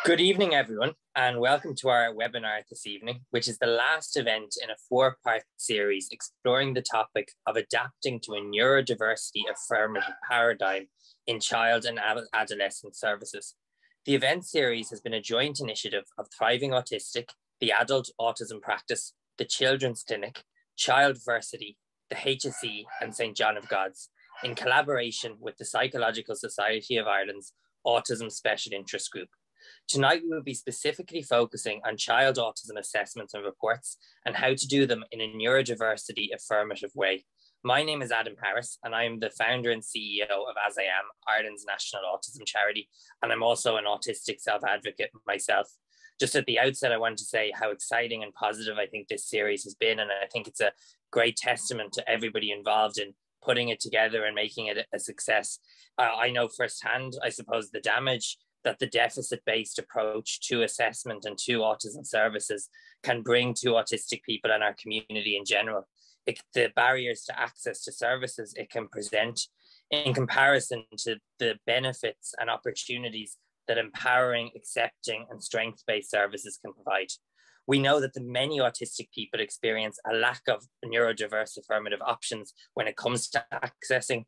Good evening, everyone, and welcome to our webinar this evening, which is the last event in a four-part series exploring the topic of adapting to a neurodiversity affirmative paradigm in child and adolescent services. The event series has been a joint initiative of Thriving Autistic, the Adult Autism Practice, the Children's Clinic, Childversity, the HSE, and St. John of God's, in collaboration with the Psychological Society of Ireland's Autism Special Interest Group. Tonight, we will be specifically focusing on child autism assessments and reports and how to do them in a neurodiversity affirmative way. My name is Adam Harris, and I am the founder and CEO of AsIAm, Ireland's national autism charity, and I'm also an autistic self-advocate myself. Just at the outset, I want to say how exciting and positive I think this series has been, and I think it's a great testament to everybody involved in putting it together and making it a success. I know firsthand, I suppose, the damage that the deficit-based approach to assessment and to autism services can bring to autistic people and our community in general. The barriers to access to services it can present in comparison to the benefits and opportunities that empowering, accepting, and strength-based services can provide. We know that the many autistic people experience a lack of neurodiverse affirmative options when it comes to accessing,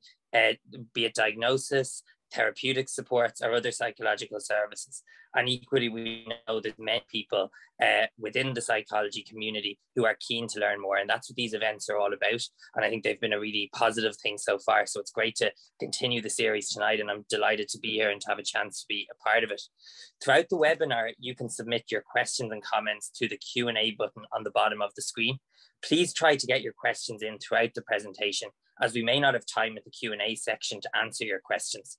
be it diagnosis, therapeutic supports, or other psychological services. And equally, we know that many people within the psychology community who are keen to learn more. And that's what these events are all about. And I think they've been a really positive thing so far. So it's great to continue the series tonight. And I'm delighted to be here and to have a chance to be a part of it. Throughout the webinar, you can submit your questions and comments to the Q&A button on the bottom of the screen. Please try to get your questions in throughout the presentation, as we may not have time at the Q&A section to answer your questions.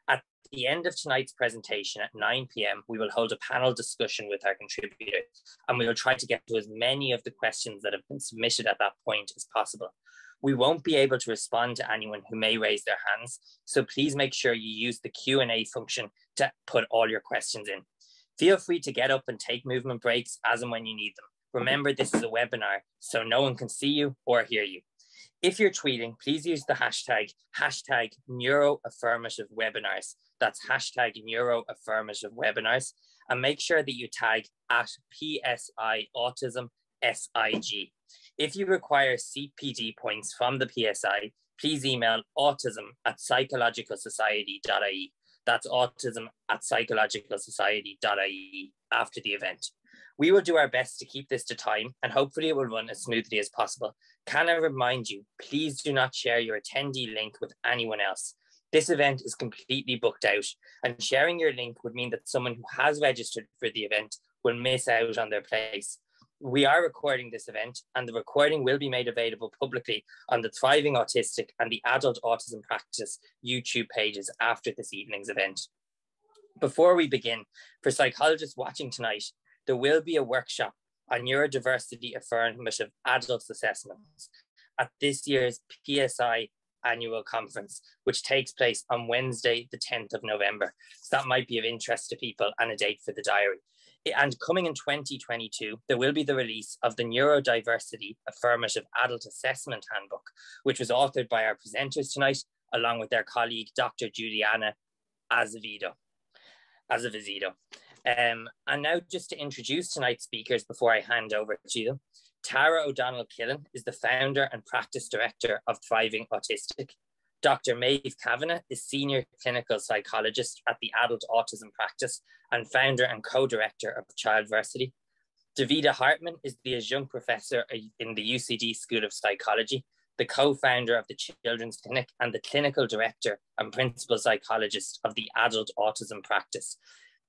At the end of tonight's presentation at 9 p.m, we will hold a panel discussion with our contributors, and we will try to get to as many of the questions that have been submitted at that point as possible. We won't be able to respond to anyone who may raise their hands, so please make sure you use the Q&A function to put all your questions in. Feel free to get up and take movement breaks as and when you need them. Remember, this is a webinar, so no one can see you or hear you. If you're tweeting, please use the hashtag NeuroAffirmative Webinars. That's hashtag NeuroAffirmative Webinars. And make sure that you tag at PSI Autism SIG. If you require CPD points from the PSI, please email autism@psychologicalsociety.ie. That's autism@psychologicalsociety.ie after the event. We will do our best to keep this to time, and hopefully it will run as smoothly as possible. Can I remind you, please do not share your attendee link with anyone else. This event is completely booked out, and sharing your link would mean that someone who has registered for the event will miss out on their place. We are recording this event, and the recording will be made available publicly on the Thriving Autistic and the Adult Autism Practice YouTube pages after this evening's event. Before we begin, for psychologists watching tonight, there will be a workshop on neurodiversity affirmative adult assessments at this year's PSI annual conference, which takes place on Wednesday, the 10th of November. So that might be of interest to people and a date for the diary. And coming in 2022, there will be the release of the Neurodiversity Affirmative Adult Assessment Handbook, which was authored by our presenters tonight, along with their colleague, Dr. Juliana Azevedo. And now just to introduce tonight's speakers before I hand over to them. Tara O'Donnell-Killen is the founder and practice director of Thriving Autistic. Dr. Maeve Kavanagh is senior clinical psychologist at the Adult Autism Practice and founder and co-director of Childversity. Davida Hartman is the adjunct professor in the UCD School of Psychology, the co-founder of the Children's Clinic, and the clinical director and principal psychologist of the Adult Autism Practice.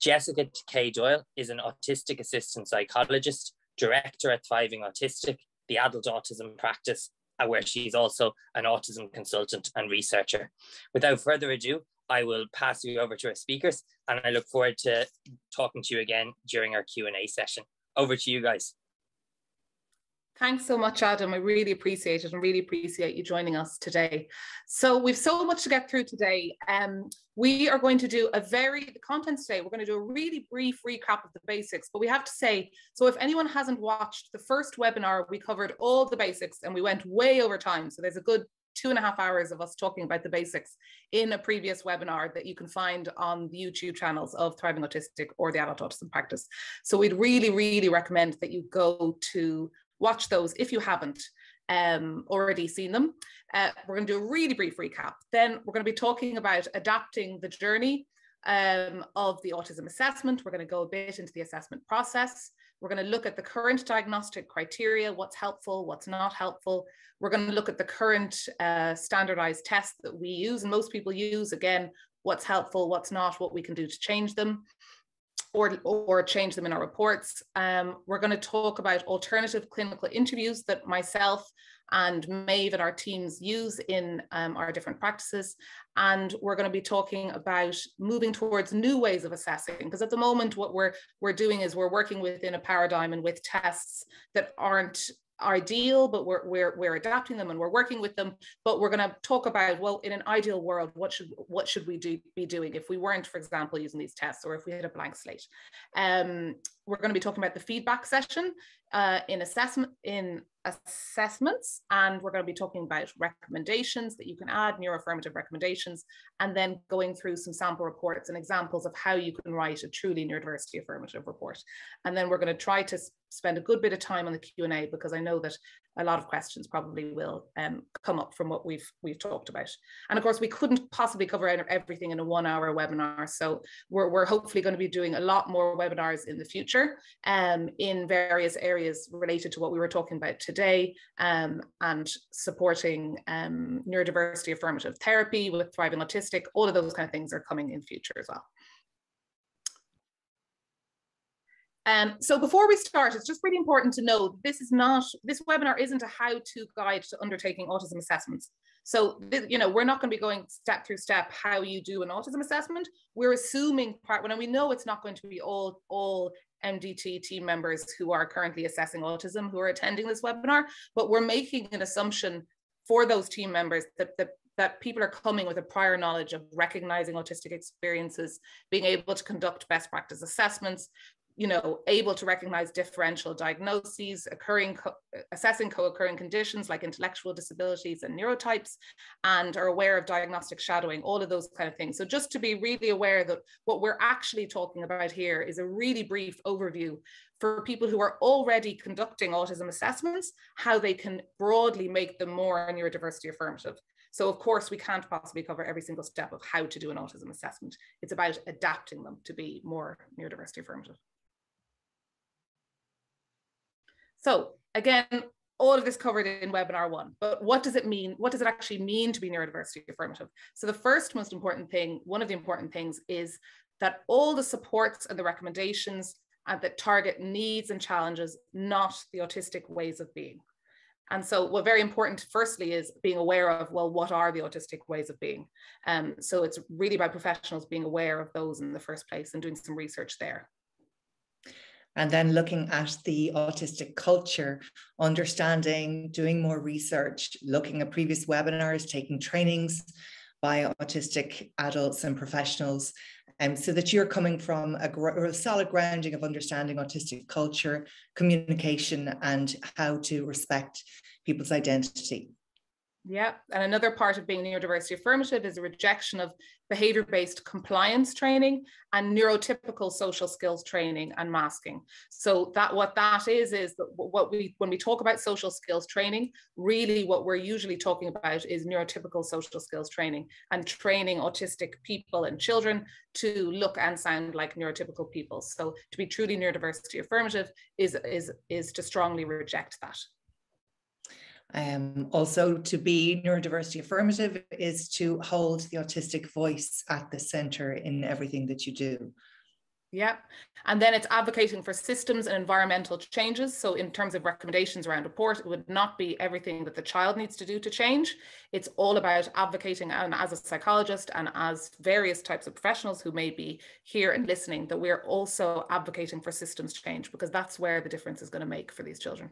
Jessica K. Doyle is an autistic assistant psychologist, director at Thriving Autistic, the Adult Autism Practice, where she's also an autism consultant and researcher. Without further ado, I will pass you over to our speakers, and I look forward to talking to you again during our Q&A session. Over to you guys. Thanks so much, Adam. I really appreciate it and really appreciate you joining us today. So we've so much to get through today. We are going to do the content today, we're going to do a really brief recap of the basics, but we have to say, so if anyone hasn't watched the first webinar, we covered all the basics and we went way over time. So there's a good 2.5 hours of us talking about the basics in a previous webinar that you can find on the YouTube channels of Thriving Autistic or the Adult Autism Practice. So we'd really, really recommend that you go to watch those if you haven't already seen them. We're going to do a really brief recap. Then we're going to be talking about adapting the journey of the autism assessment. We're going to go a bit into the assessment process. We're going to look at the current diagnostic criteria, what's helpful, what's not helpful. We're going to look at the current standardized tests that we use and most people use. Again, what's helpful, what's not, what we can do to change them or change them in our reports. We're going to talk about alternative clinical interviews that myself and Maeve and our teams use in our different practices. And we're going to be talking about moving towards new ways of assessing, because at the moment what we're doing is we're working within a paradigm and with tests that aren't ideal, but we're adapting them and we're working with them. But we're going to talk about, well, in an ideal world, what should we be doing if we weren't, for example, using these tests, or if we had a blank slate. We're going to be talking about the feedback session in assessments, and we're going to be talking about recommendations that you can add, neuroaffirmative recommendations, and then going through some sample reports and examples of how you can write a truly neurodiversity affirmative report. And then we're going to try to spend a good bit of time on the Q&A, because I know that a lot of questions probably will come up from what we've talked about. And of course, we couldn't possibly cover everything in a 1-hour webinar. So we're hopefully going to be doing a lot more webinars in the future in various areas related to what we were talking about today, and supporting neurodiversity affirmative therapy with Thriving Autistic. All of those kind of things are coming in future as well. So before we start, it's just really important to know this webinar isn't a how-to guide to undertaking autism assessments. So, we're not going to be going step through step how you do an autism assessment. We're assuming when we know it's not going to be all MDT team members who are currently assessing autism who are attending this webinar, but we're making an assumption for those team members that people are coming with a prior knowledge of recognizing autistic experiences, being able to conduct best practice assessments, able to recognize differential diagnoses, assessing co-occurring conditions like intellectual disabilities and neurotypes, and are aware of diagnostic shadowing, all of those kind of things. So just to be really aware that what we're actually talking about here is a really brief overview for people who are already conducting autism assessments, how they can broadly make them more neurodiversity affirmative. So of course, we can't possibly cover every single step of how to do an autism assessment. It's about adapting them to be more neurodiversity affirmative. So again, all of this covered in webinar 1, but what does it mean? What does it actually mean to be neurodiversity affirmative? So the first most important thing, one of the important things, is that all the supports and the recommendations that target needs and challenges, not the autistic ways of being. And so what very important firstly is being aware of, well, what are the autistic ways of being? So it's really about professionals being aware of those in the first place and doing some research there. And then looking at the autistic culture, understanding, doing more research, looking at previous webinars, taking trainings by autistic adults and professionals, so that you're coming from a solid grounding of understanding autistic culture, communication, and how to respect people's identity. Yeah, and another part of being neurodiversity affirmative is a rejection of behavior-based compliance training and neurotypical social skills training and masking. So what that is that when we talk about social skills training, really what we're usually talking about is neurotypical social skills training and training autistic people and children to look and sound like neurotypical people. So to be truly neurodiversity affirmative is to strongly reject that. Also, to be neurodiversity affirmative is to hold the autistic voice at the center in everything that you do. Yeah, and then it's advocating for systems and environmental changes. So in terms of recommendations around report, it would not be everything that the child needs to do to change. It's all about advocating, and as a psychologist and as various types of professionals who may be here and listening, that we're also advocating for systems change, because that's where the difference is going to make for these children.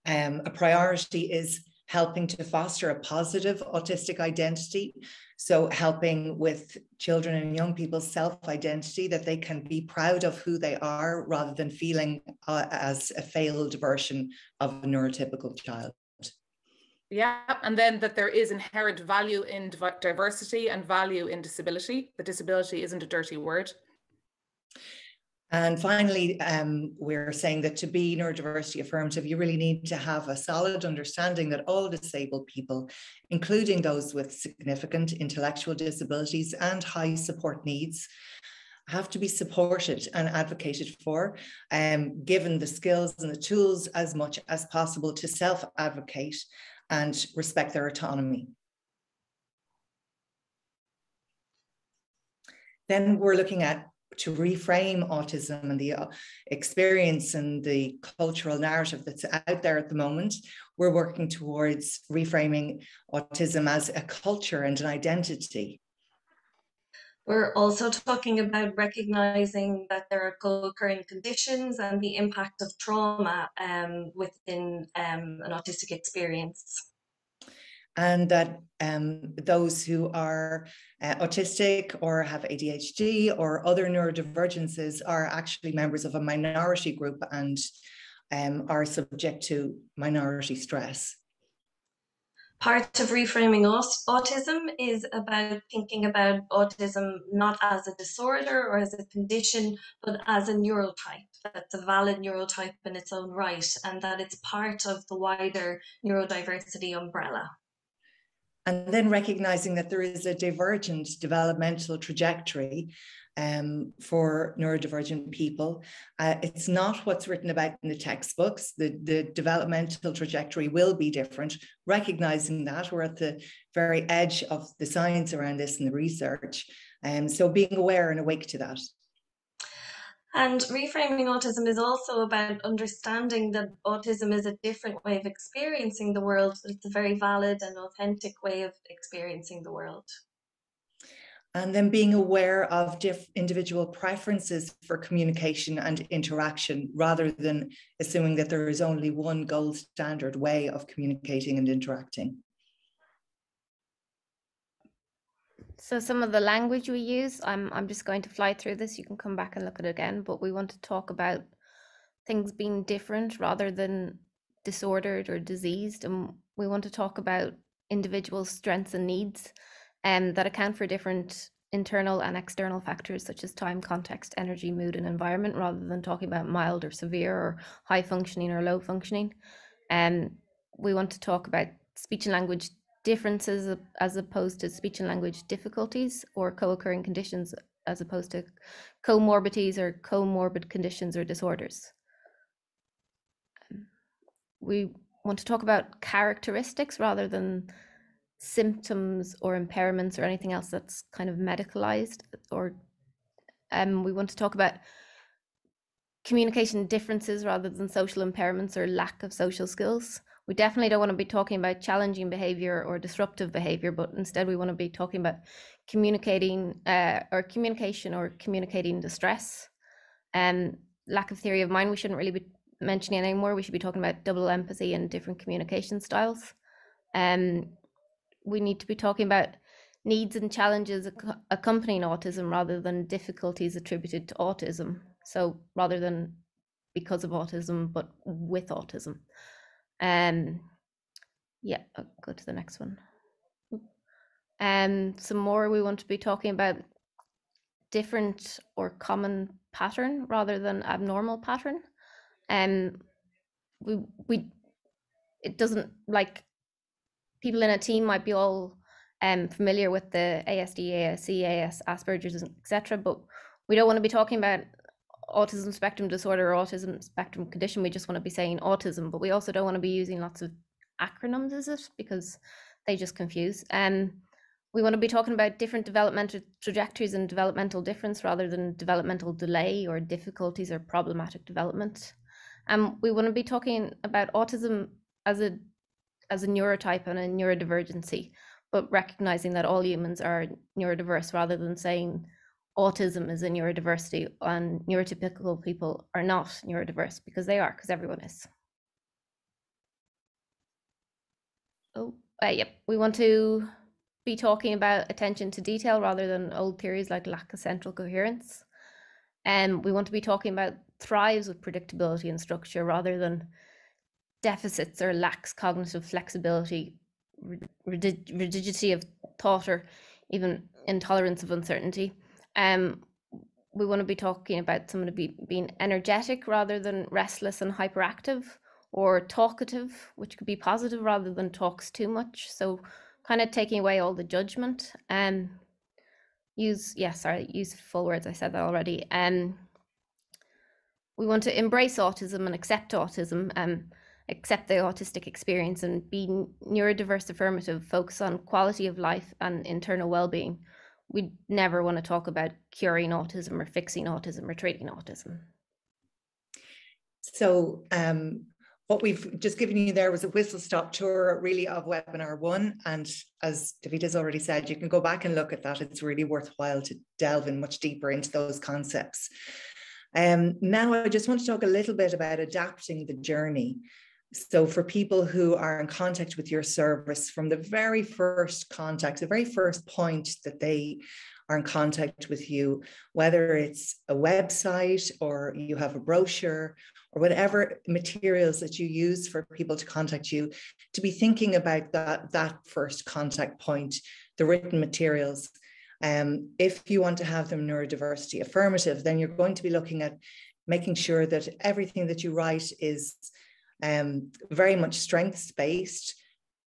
A priority is helping to foster a positive autistic identity. So helping with children and young people's self-identity, that they can be proud of who they are rather than feeling as a failed version of a neurotypical child. Yeah, and then that there is inherent value in diversity and value in disability. The disability isn't a dirty word. And finally, we're saying that to be neurodiversity affirmative, you really need to have a solid understanding that all disabled people, including those with significant intellectual disabilities and high support needs, have to be supported and advocated for, given the skills and the tools as much as possible to self-advocate and respect their autonomy. Then we're looking at to reframe autism and the experience and the cultural narrative that's out there at the moment. We're working towards reframing autism as a culture and an identity. We're also talking about recognizing that there are co-occurring conditions and the impact of trauma within an autistic experience. And that those who are autistic or have ADHD or other neurodivergences are actually members of a minority group and are subject to minority stress. Part of reframing autism is about thinking about autism not as a disorder or as a condition, but as a neurotype. That's a valid neurotype in its own right, and that it's part of the wider neurodiversity umbrella. And then recognizing that there is a divergent developmental trajectory for neurodivergent people. It's not what's written about in the textbooks. The developmental trajectory will be different. Recognizing that we're at the very edge of the science around this and the research. So being aware and awake to that. And reframing autism is also about understanding that autism is a different way of experiencing the world, but it's a very valid and authentic way of experiencing the world. And then being aware of individual preferences for communication and interaction, rather than assuming that there is only one gold standard way of communicating and interacting. So some of the language we use, I'm just going to fly through this. You can come back and look at it again, but we want to talk about things being different rather than disordered or diseased. And we want to talk about individual strengths and needs that account for different internal and external factors such as time, context, energy, mood, and environment, rather than talking about mild or severe or high functioning or low functioning. We want to talk about speech and language differences as opposed to speech and language difficulties or co-occurring conditions as opposed to comorbidities or comorbid conditions or disorders. We want to talk about characteristics rather than symptoms or impairments or anything else that's kind of medicalized. Or we want to talk about communication differences rather than social impairments or lack of social skills. We definitely don't want to be talking about challenging behavior or disruptive behavior, but instead we want to be talking about communicating or communicating distress. Lack of theory of mind, we shouldn't really be mentioning anymore. We should be talking about double empathy and different communication styles. We need to be talking about needs and challenges accompanying autism rather than difficulties attributed to autism. So rather than because of autism, but with autism. Yeah, I'll go to the next one. Some more, we want to be talking about different or common pattern rather than abnormal pattern. It doesn't, like, people in a team might be all familiar with the ASD, ASC, AS, Asperger's, etc., but we don't want to be talking about autism spectrum disorder or autism spectrum condition. We just want to be saying autism, but we also don't want to be using lots of acronyms as it, because they just confuse. We want to be talking about different developmental trajectories and developmental difference rather than developmental delay or difficulties or problematic development. We want to be talking about autism as a neurotype and a neurodivergency, but recognizing that all humans are neurodiverse rather than saying autism is a neurodiversity and neurotypical people are not neurodiverse, because they are, because everyone is. Yep. We want to be talking about attention to detail rather than old theories like lack of central coherence. And we want to be talking about thrives with predictability and structure rather than deficits or lacks cognitive flexibility, rigidity of thought, or even intolerance of uncertainty. We want to be talking about someone being energetic rather than restless and hyperactive, or talkative, which could be positive rather than talks too much. So kind of taking away all the judgment. Use full words, I said that already. We want to embrace autism and accept autism, accept the autistic experience, and be neurodiverse affirmative, focus on quality of life and internal well-being. We never want to talk about curing autism or fixing autism or treating autism. So what we've just given you there was a whistle-stop tour really of webinar 1. And as Davida's already said, you can go back and look at that. It's really worthwhile to delve in much deeper into those concepts. Now I just want to talk a little bit about adapting the journey. So for people who are in contact with your service, from the very first contact, the very first point that they are in contact with you, whether it's a website or you have a brochure or whatever materials that you use for people to contact you, to be thinking about that first contact point, the written materials. If you want to have them neurodiversity affirmative, then you're going to be looking at making sure that everything that you write is very much strengths-based,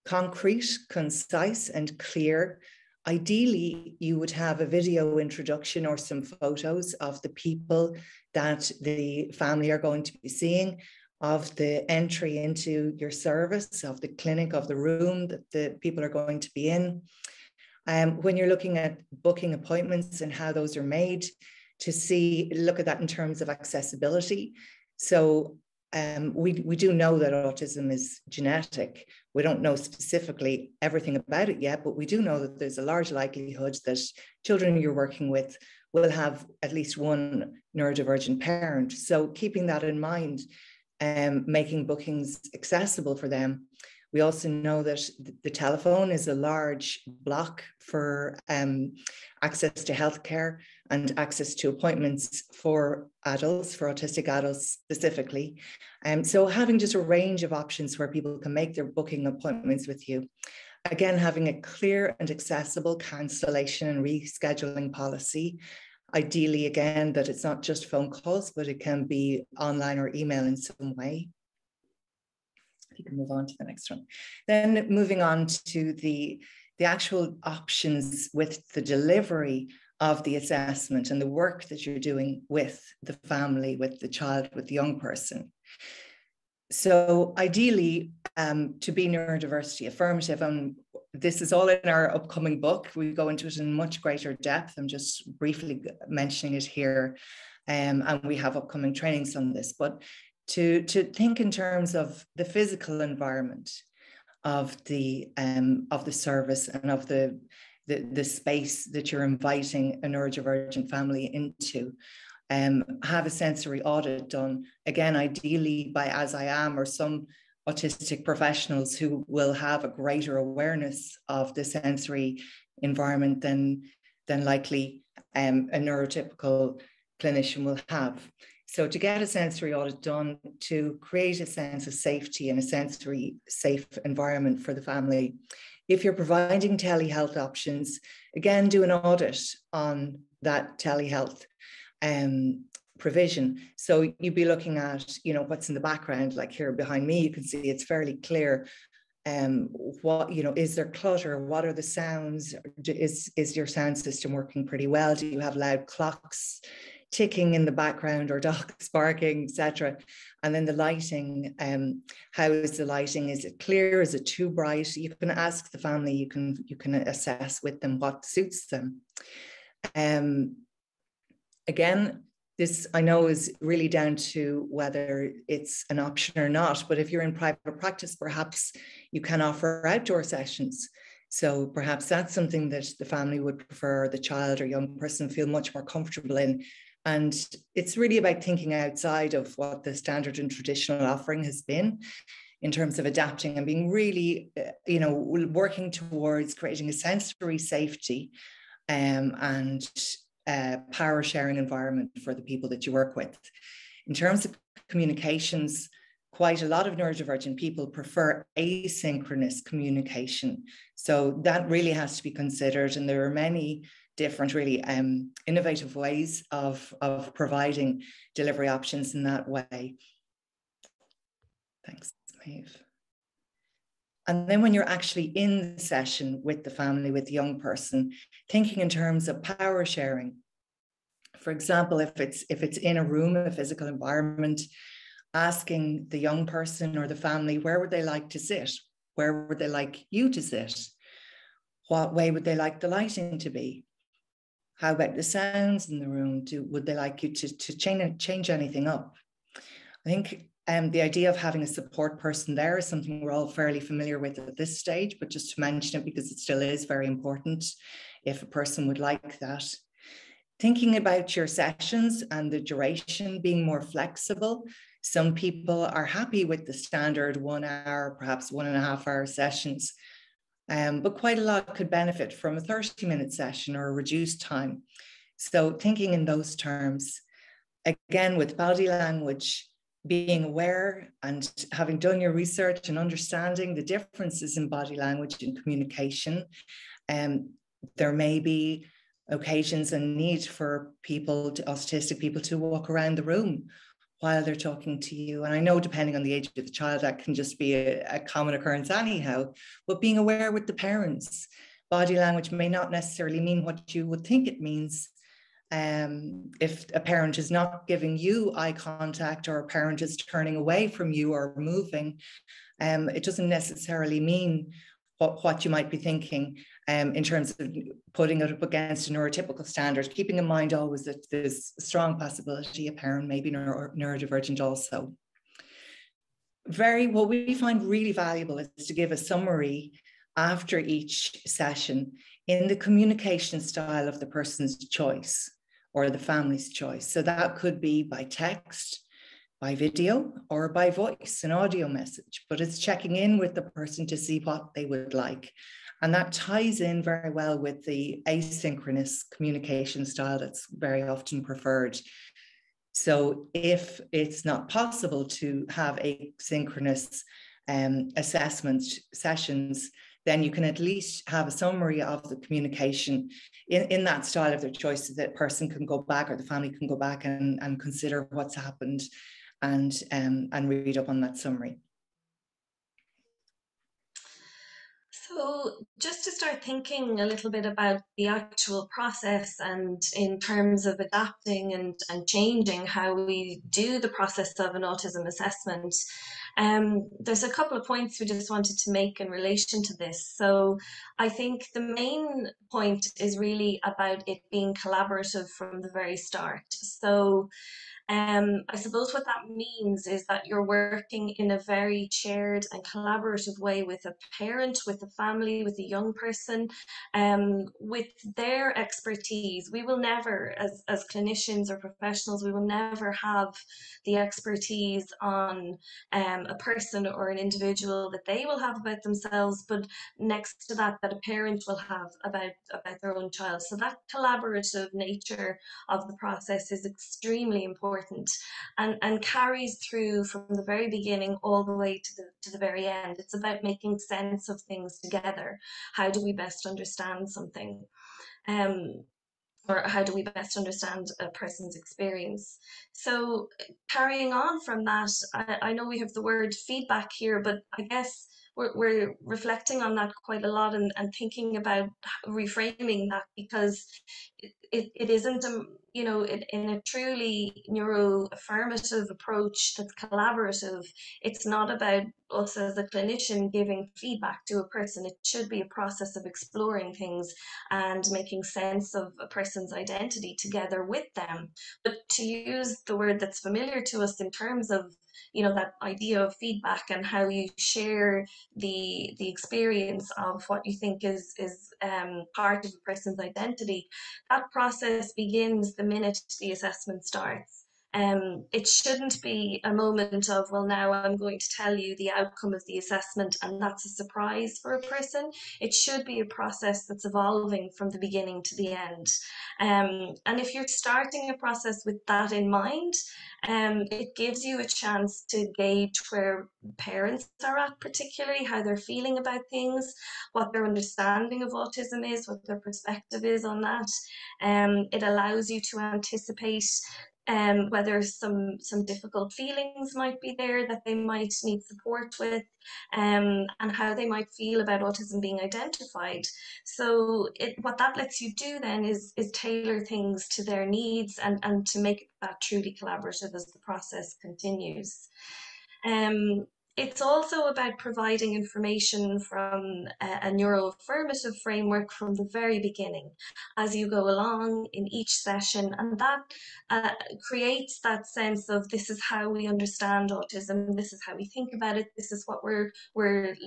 concrete, concise, and clear. Ideally, you would have a video introduction or some photos of the people that the family are going to be seeing, of the entry into your service, of the clinic, of the room that the people are going to be in. When you're looking at booking appointments and how those are made, to look at that in terms of accessibility. So we do know that autism is genetic. We don't know specifically everything about it yet, but we do know that there's a large likelihood that children you're working with will have at least one neurodivergent parent. So keeping that in mind, making bookings accessible for them. We also know that the telephone is a large block for access to healthcare and access to appointments for adults, for autistic adults specifically. So having just a range of options where people can make their booking appointments with you. Again, having a clear and accessible cancellation and rescheduling policy. Ideally, again, that it's not just phone calls, but it can be online or email in some way. You can move on to the next one. Then moving on to the actual options with the delivery of the assessment and the work that you're doing with the family, with the child, with the young person. So ideally, to be neurodiversity affirmative, and this is all in our upcoming book, we go into it in much greater depth. I'm just briefly mentioning it here, and we have upcoming trainings on this, but to think in terms of the physical environment of the service and of the space that you're inviting a neurodivergent family into. Have a sensory audit done, again, ideally by AsIAm or some autistic professionals who will have a greater awareness of the sensory environment than likely a neurotypical clinician will have. So to get a sensory audit done, to create a sense of safety and a sensory safe environment for the family. If you're providing telehealth options, again, do an audit on that telehealth provision. So you'd be looking at, what's in the background, like here behind me, you can see it's fairly clear. What, is there clutter? What are the sounds? Is your sound system working pretty well? Do you have loud clocks ticking in the background or dogs barking, etc.? And then the lighting, how is the lighting? Is it clear? Is it too bright? You can ask the family, you can assess with them what suits them. Again, this I know is really down to whether it's an option or not, but if you're in private practice, perhaps you can offer outdoor sessions. So perhaps that's something that the family would prefer, the child or young person feel much more comfortable in. And it's really about thinking outside of what the standard and traditional offering has been in terms of adapting and being really, working towards creating a sensory safety and power sharing environment for the people that you work with. In terms of communications, quite a lot of neurodivergent people prefer asynchronous communication. So that really has to be considered. And there are many different really innovative ways of providing delivery options in that way. Thanks, Maeve. And then when you're actually in the session with the family, with the young person, thinking in terms of power sharing. For example, if it's in a room, a physical environment, asking the young person or the family, where would they like to sit? Where would they like you to sit? What way would they like the lighting to be? How about the sounds in the room? Would they like you to change anything up? I think the idea of having a support person there is something we're all fairly familiar with at this stage, but just to mention it because it still is very important if a person would like that. Thinking about your sessions and the duration being more flexible. Some people are happy with the standard 1 hour, perhaps 1.5 hour sessions, but quite a lot could benefit from a 30-minute session or a reduced time. So thinking in those terms, again, with body language, being aware and having done your research and understanding the differences in body language and communication, there may be occasions and need for autistic people to walk around the room while they're talking to you. And I know depending on the age of the child, that can just be a common occurrence anyhow, but being aware with the parents, body language may not necessarily mean what you would think it means. If a parent is not giving you eye contact or a parent is turning away from you or moving, it doesn't necessarily mean what you might be thinking in terms of putting it up against a neurotypical standard, keeping in mind always that there's a strong possibility a parent may be neurodivergent also. What we find really valuable is to give a summary after each session in the communication style of the person's choice or the family's choice. So that could be by text, by video, or by voice, an audio message, but it's checking in with the person to see what they would like. And that ties in very well with the asynchronous communication style that's very often preferred. So if it's not possible to have asynchronous assessment sessions, then you can at least have a summary of the communication in that style of their choice, so that person can go back or the family can go back and consider what's happened and read up on that summary. So just to start thinking a little bit about the actual process and in terms of adapting and changing how we do the process of an autism assessment, there's a couple of points we just wanted to make in relation to this. So I think the main point is really about it being collaborative from the very start. So I suppose what that means is that you're working in a very shared and collaborative way with a parent, with a family, with a young person, with their expertise. We will never, as clinicians or professionals, we will never have the expertise on a person or an individual that they will have about themselves, but next to that a parent will have about their own child. So that collaborative nature of the process is extremely important and carries through from the very beginning all the way to the very end. It's about making sense of things together. How do we best understand something? Or how do we best understand a person's experience? So carrying on from that, I know we have the word feedback here, but I guess we're reflecting on that quite a lot and thinking about reframing that, because it isn't in a truly neuroaffirmative approach that's collaborative, it's not about us as a clinician giving feedback to a person. It should be a process of exploring things and making sense of a person's identity together with them. But to use the word that's familiar to us in terms of that idea of feedback and how you share the experience of what you think is part of a person's identity, that process begins the minute the assessment starts. It shouldn't be a moment of, well, now I'm going to tell you the outcome of the assessment and that's a surprise for a person. It should be a process that's evolving from the beginning to the end. And if you're starting a process with that in mind, it gives you a chance to gauge where parents are at, particularly how they're feeling about things, what their understanding of autism is, what their perspective is on that. It allows you to anticipate whether some difficult feelings might be there that they might need support with, and how they might feel about autism being identified. So what that lets you do then is tailor things to their needs and to make that truly collaborative as the process continues. It's also about providing information from a neuroaffirmative framework from the very beginning as you go along in each session, and that creates that sense of this is how we understand autism, this is how we think about it, this is what we're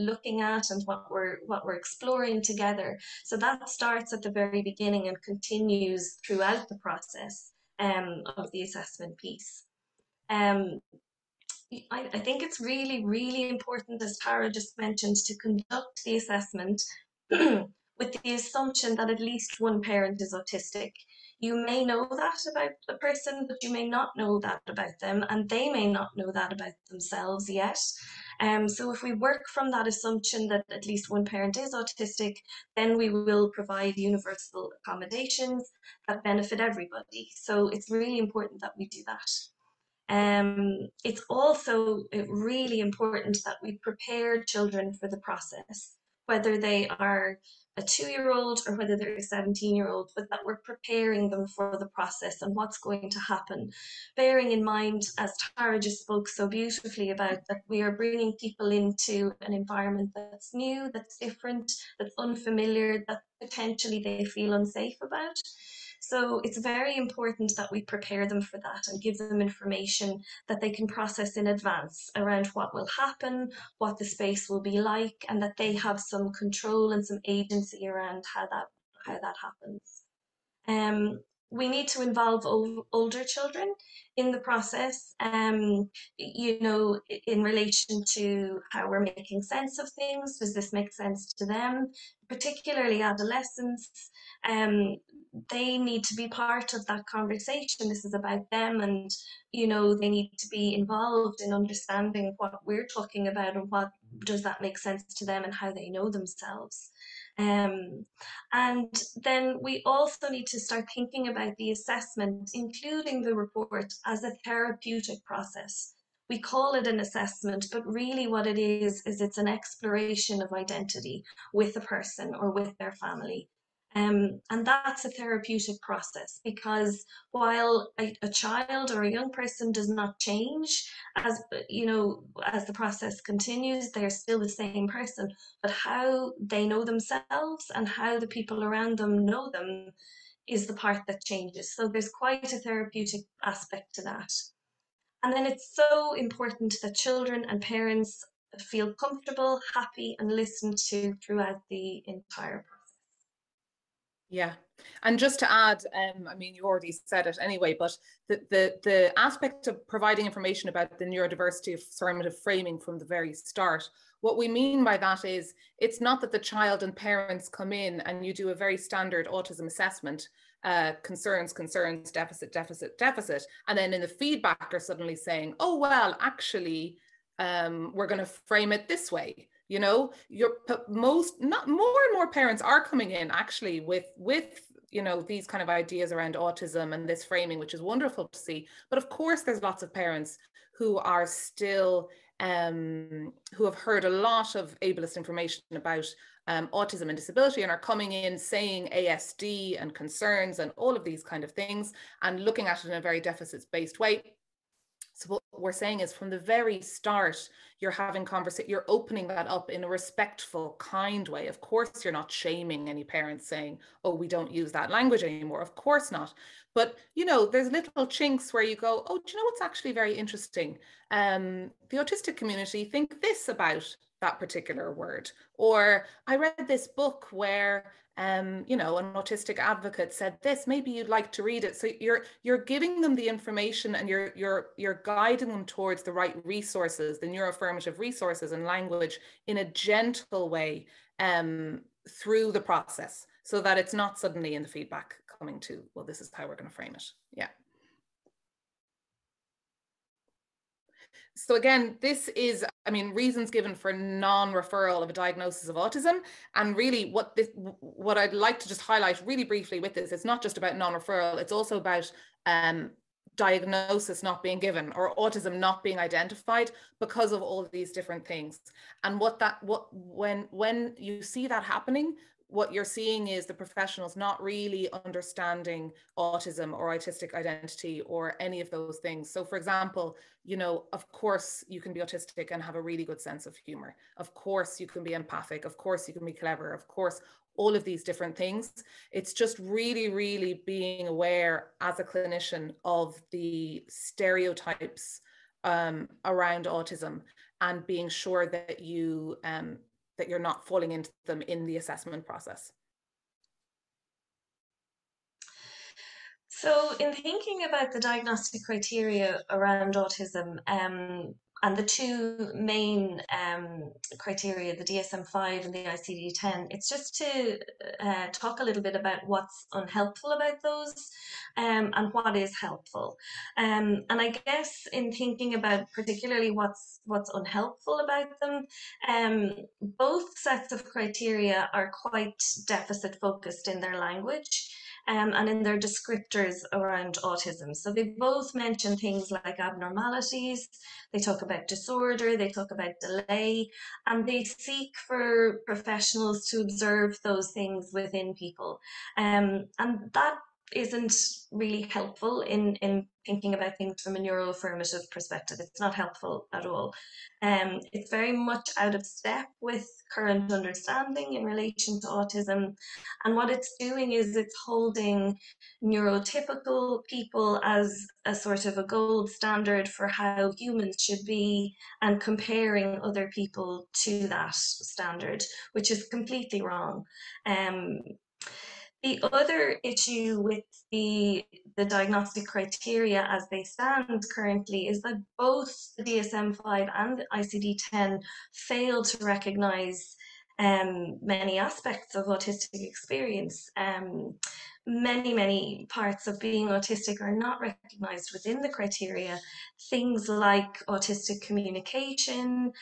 looking at and what we're exploring together. So that starts at the very beginning and continues throughout the process of the assessment piece. I think it's really, really important, as Tara just mentioned, to conduct the assessment with the assumption that at least one parent is autistic. You may know that about a person, but you may not know that about them, and they may not know that about themselves yet. So if we work from that assumption that at least one parent is autistic, then we will provide universal accommodations that benefit everybody. So it's really important that we do that. It's also really important that we prepare children for the process, whether they are a 2-year-old or whether they're a 17-year-old, but that we're preparing them for the process and what's going to happen. Bearing in mind, as Tara just spoke so beautifully about, that we are bringing people into an environment that's new, that's different, that's unfamiliar, that potentially they feel unsafe about. So it's very important that we prepare them for that and give them information that they can process in advance around what will happen, what the space will be like, and that they have some control and some agency around how that happens. We need to involve older children in the process, you know, in relation to how we're making sense of things. Does this make sense to them? Particularly adolescents, they need to be part of that conversation. This is about them, and, you know, they need to be involved in understanding what we're talking about and what does that make sense to them and how they know themselves. And then we also need to start thinking about the assessment, including the report, as a therapeutic process. We call it an assessment, but really what it is it's an exploration of identity with a person or with their family. And that's a therapeutic process, because while a child or a young person does not change, as you know, as the process continues, they're still the same person, but how they know themselves and how the people around them know them is the part that changes. So there's quite a therapeutic aspect to that. And then it's so important that children and parents feel comfortable, happy, and listened to throughout the entire process. Yeah, and just to add, I mean, you already said it anyway, but the aspect of providing information about the neurodiversity affirmative framing from the very start, what we mean by that is it's not that the child and parents come in and you do a very standard autism assessment, concerns, deficit, and then in the feedback are suddenly saying, oh, well, actually, we're going to frame it this way. You know, more and more parents are coming in actually with you know, these kind of ideas around autism and this framing, which is wonderful to see. But of course, there's lots of parents who are still who have heard a lot of ableist information about autism and disability and are coming in saying ASD and concerns and all of these kind of things and looking at it in a very deficit-based way. So what we're saying is from the very start, you're having conversation, you're opening that up in a respectful, kind way. Of course, you're not shaming any parents saying, oh, we don't use that language anymore. Of course not. But, you know, there's little chinks where you go, oh, do you know what's actually very interesting? The autistic community think this about that particular word. Or I read this book where you know, an autistic advocate said this, maybe you'd like to read it. So you're giving them the information, and you're guiding them towards the right resources, the neuroaffirmative resources and language, in a gentle way through the process, so that it's not suddenly in the feedback coming to, well, this is how we're going to frame it. Yeah. So again, this is, I mean, reasons given for non-referral of a diagnosis of autism. And really what I'd like to just highlight really briefly with this, it's not just about non-referral, it's also about diagnosis not being given, or autism not being identified because of all of these different things. And when you see that happening, what you're seeing is the professionals not really understanding autism or autistic identity or any of those things. So for example, you know, of course you can be autistic and have a really good sense of humor. Of course you can be empathic. Of course you can be clever. Of course, all of these different things. It's just really, really being aware as a clinician of the stereotypes around autism, and being sure that that you're not falling into them in the assessment process. So in thinking about the diagnostic criteria around autism, and the two main criteria, the DSM-5 and the ICD-10, it's just to talk a little bit about what's unhelpful about those and what is helpful. And I guess in thinking about particularly what's unhelpful about them, both sets of criteria are quite deficit focused in their language. And in their descriptors around autism. So they both mention things like abnormalities, they talk about disorder, they talk about delay, and they seek for professionals to observe those things within people. And that isn't really helpful in thinking about things from a neuroaffirmative perspective. It's not helpful at all. It's very much out of step with current understanding in relation to autism. And what it's doing is it's holding neurotypical people as a sort of a gold standard for how humans should be, and comparing other people to that standard, which is completely wrong. The other issue with the diagnostic criteria as they stand currently is that both the DSM-5 and the ICD-10 fail to recognise many aspects of autistic experience. Many parts of being autistic are not recognised within the criteria. Things like autistic communication,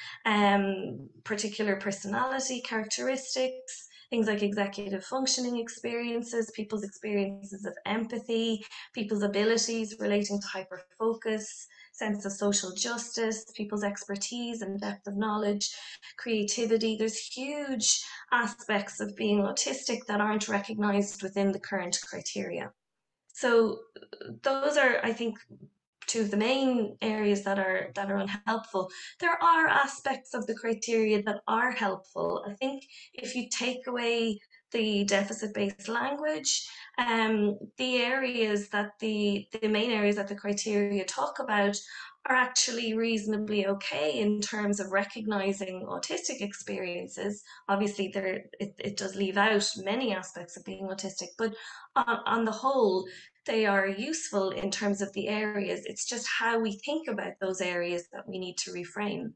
particular personality characteristics, things like executive functioning experiences, people's experiences of empathy, people's abilities relating to hyperfocus, sense of social justice, people's expertise and depth of knowledge, creativity. There's huge aspects of being autistic that aren't recognised within the current criteria. So those are, I think, two of the main areas that are unhelpful. There are aspects of the criteria that are helpful. I think if you take away the deficit-based language, the areas that the main areas that the criteria talk about are actually reasonably okay in terms of recognizing autistic experiences. Obviously, it does leave out many aspects of being autistic, but on the whole, they are useful in terms of the areas. It's just how we think about those areas that we need to reframe.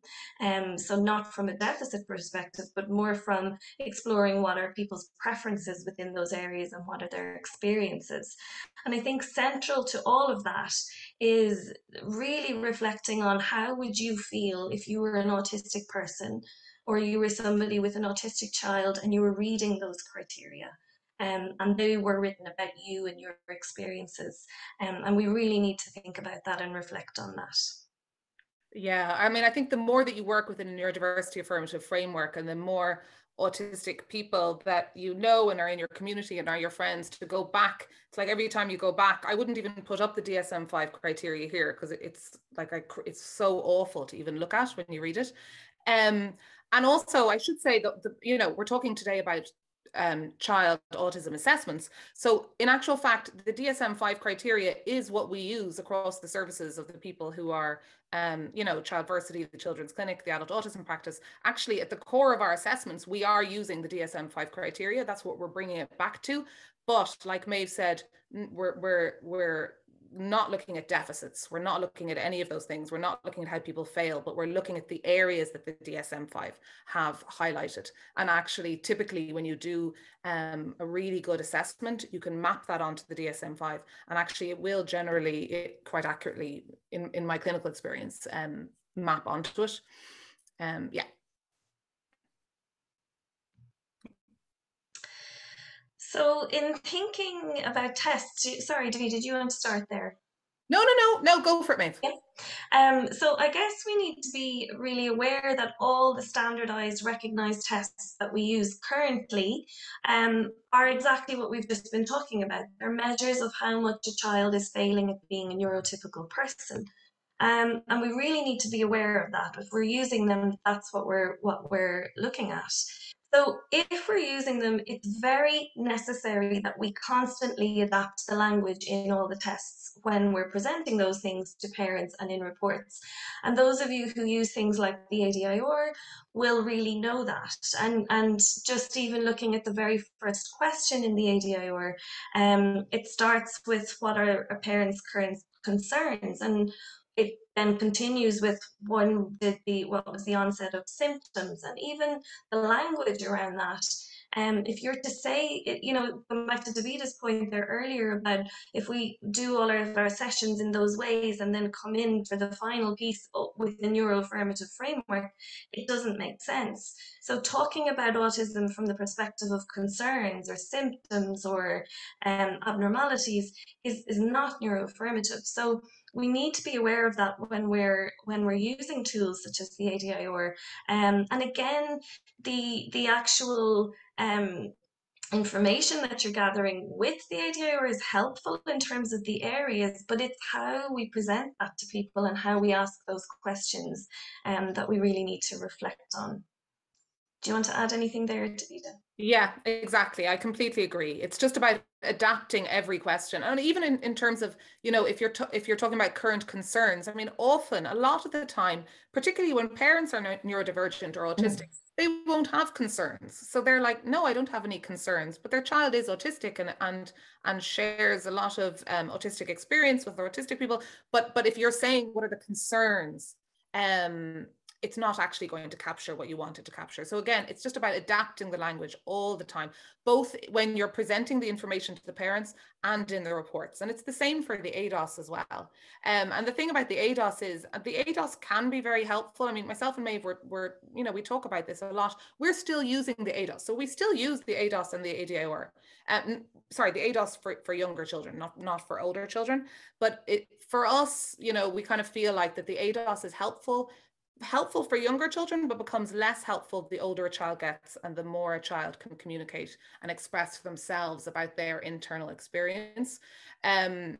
So not from a deficit perspective, but more from exploring what are people's preferences within those areas and what are their experiences. And I think central to all of that is really reflecting on how would you feel if you were an autistic person, or you were somebody with an autistic child and you were reading those criteria. And they were written about you and your experiences. And we really need to think about that and reflect on that. Yeah, I mean, I think the more that you work within a neurodiversity affirmative framework, and the more autistic people that you know and are in your community and are your friends, to go back, it's like every time you go back, I wouldn't even put up the DSM-5 criteria here, because it's like it's so awful to even look at when you read it. And also, I should say that you know, we're talking today about child autism assessments. So in actual fact, the DSM-5 criteria is what we use across the services of the people who are, you know, Childversity, the Children's Clinic, the Adult Autism Practice. Actually, at the core of our assessments, we are using the DSM-5 criteria. That's what we're bringing it back to. But like Maeve said, we're not looking at deficits. We're not looking at any of those things. We're not looking at how people fail, but we're looking at the areas that the DSM-5 have highlighted. And actually, typically when you do a really good assessment, you can map that onto the DSM-5. And actually it will generally, quite accurately, in my clinical experience, map onto it. Yeah. So in thinking about tests, sorry, Davida, did you want to start there? No, go for it, Maeve. Yeah. So I guess we need to be really aware that all the standardized recognized tests that we use currently are exactly what we've just been talking about. They're measures of how much a child is failing at being a neurotypical person. And we really need to be aware of that. If we're using them, that's what we're looking at. So if we're using them, it's very necessary that we constantly adapt the language in all the tests when we're presenting those things to parents and in reports. And those of you who use things like the ADIR will really know that. And just even looking at the very first question in the ADIR, it starts with what are a parent's current concerns, and it then continues with what was the onset of symptoms, and even the language around that. If you're to say, you know, going back to Davida's point there earlier about if we do all of our sessions in those ways and then come in for the final piece with the NeuroAffirmative framework, it doesn't make sense. So talking about autism from the perspective of concerns or symptoms or abnormalities is not NeuroAffirmative. So we need to be aware of that when we're using tools such as the ADIR. And again, the actual information that you're gathering with the ADIR is helpful in terms of the areas, but it's how we present that to people and how we ask those questions that we really need to reflect on. Do you want to add anything there, Davida? Yeah, exactly. I completely agree. It's just about adapting every question. And even in terms of, you know, if you're talking about current concerns, I mean, often, a lot of the time, particularly when parents are neurodivergent or autistic, they won't have concerns. So they're like, no, I don't have any concerns, but their child is autistic and shares a lot of autistic experience with autistic people. But if you're saying, what are the concerns? It's not actually going to capture what you wanted to capture. So again, it's just about adapting the language all the time, both when you're presenting the information to the parents and in the reports. And it's the same for the ADOS as well. And the thing about the ADOS is the ADOS can be very helpful. I mean, myself and Maeve, we're you know, we talk about this a lot. We're still using the ADOS. So we still use the ADOS and the ADIR. Sorry, the ADOS for younger children, not for older children. But for us, you know, we kind of feel like that the ADOS is helpful for younger children, but becomes less helpful the older a child gets and the more a child can communicate and express to themselves about their internal experience. And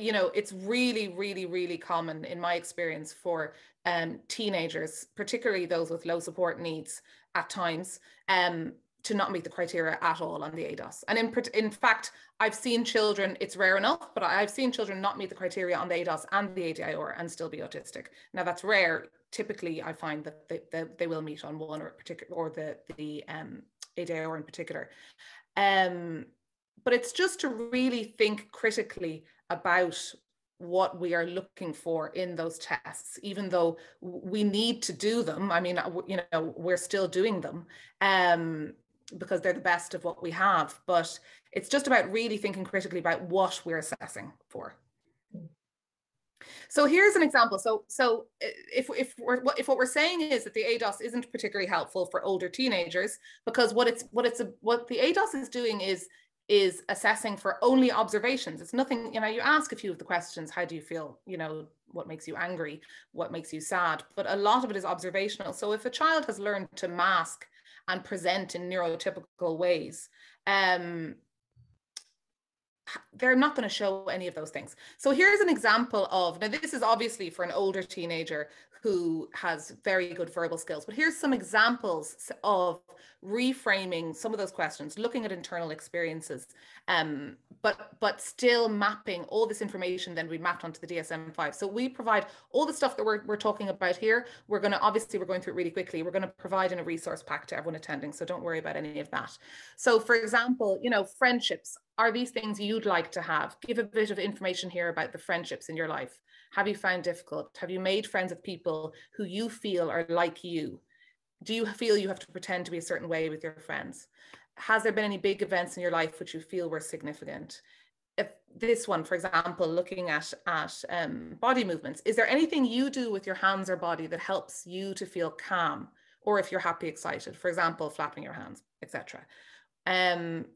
you know, it's really, really, really common in my experience for teenagers, particularly those with low support needs at times, to not meet the criteria at all on the ADOS. And in fact, I've seen children, it's rare enough, but I've seen children not meet the criteria on the ADOS and the ADIR and still be autistic. Now that's rare. Typically, I find that they will meet on one or the ADIR in particular. But it's just to really think critically about what we are looking for in those tests, even though we need to do them. I mean, you know, we're still doing them because they're the best of what we have, but it's just about really thinking critically about what we're assessing for. So here's an example. So if what we're saying is that the ADOS isn't particularly helpful for older teenagers, because what the ADOS is doing is assessing for only observations. It's nothing, you know, you ask a few of the questions, how do you feel, you know, what makes you angry, what makes you sad, but a lot of it is observational. So if a child has learned to mask and present in neurotypical ways, they're not going to show any of those things. So here's an example of, now this is obviously for an older teenager who has very good verbal skills, but here's some examples of reframing some of those questions, looking at internal experiences, but still mapping all this information then we mapped onto the DSM-5. So we provide all the stuff that we're talking about here. We're going through it really quickly. We're going to provide in a resource pack to everyone attending, so don't worry about any of that. So for example, you know, friendships. Are these things you'd like to have? Give a bit of information here about the friendships in your life. Have you found difficult? Have you made friends with people who you feel are like you? Do you feel you have to pretend to be a certain way with your friends? Has there been any big events in your life which you feel were significant? If this one, for example, looking at body movements, is there anything you do with your hands or body that helps you to feel calm? Or if you're happy, excited, for example, flapping your hands, etc.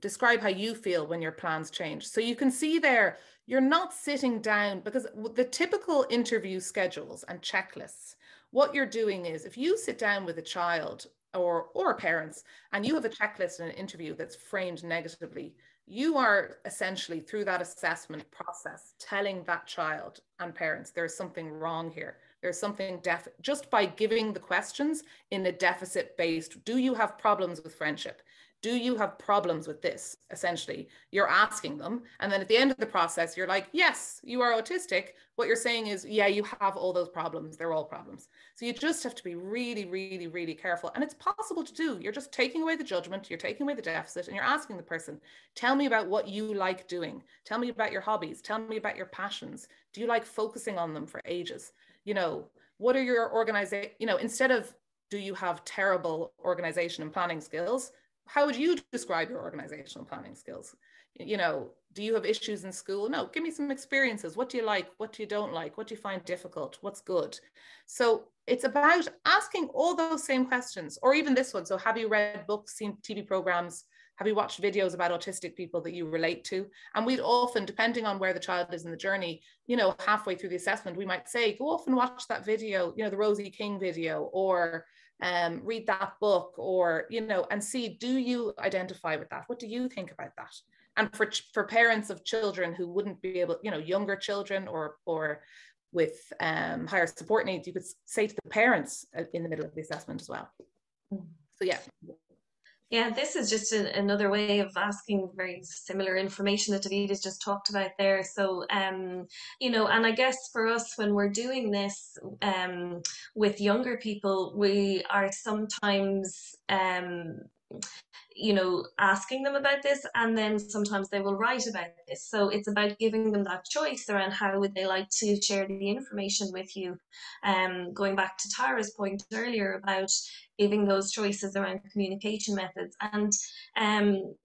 Describe how you feel when your plans change. So you can see there, you're not sitting down, because the typical interview schedules and checklists, what you're doing is, if you sit down with a child or parents and you have a checklist in an interview that's framed negatively, you are essentially, through that assessment process, telling that child and parents there's something wrong here. There's something just by giving the questions in a deficit-based, do you have problems with friendship? Do you have problems with this? Essentially, you're asking them. And then at the end of the process, you're like, yes, you are autistic. What you're saying is, yeah, you have all those problems. They're all problems. So you just have to be really, really, really careful. And it's possible to do. You're just taking away the judgment. You're taking away the deficit. And you're asking the person, tell me about what you like doing. Tell me about your hobbies. Tell me about your passions. Do you like focusing on them for ages? You know, what are your organization, you know, instead of, do you have terrible organization and planning skills? How would you describe your organizational planning skills? You know, do you have issues in school? No, give me some experiences. What do you like? What do you don't like? What do you find difficult? What's good? So it's about asking all those same questions, or even this one. So have you read books, seen TV programs? Have you watched videos about autistic people that you relate to? And we'd often, depending on where the child is in the journey, you know, halfway through the assessment, we might say, go off and watch that video, you know, the Rosie King video, or read that book, or, you know, and see, do you identify with that? What do you think about that? And for parents of children who wouldn't be able, you know, younger children or with higher support needs, you could say to the parents in the middle of the assessment as well. So yeah. Yeah, this is just another way of asking very similar information that Davida's just talked about there. So, you know, and I guess for us, when we're doing this with younger people, we are sometimes, you know, asking them about this, and then sometimes they will write about this. So it's about giving them that choice around how would they like to share the information with you. Going back to Tara's point earlier about giving those choices around communication methods. And,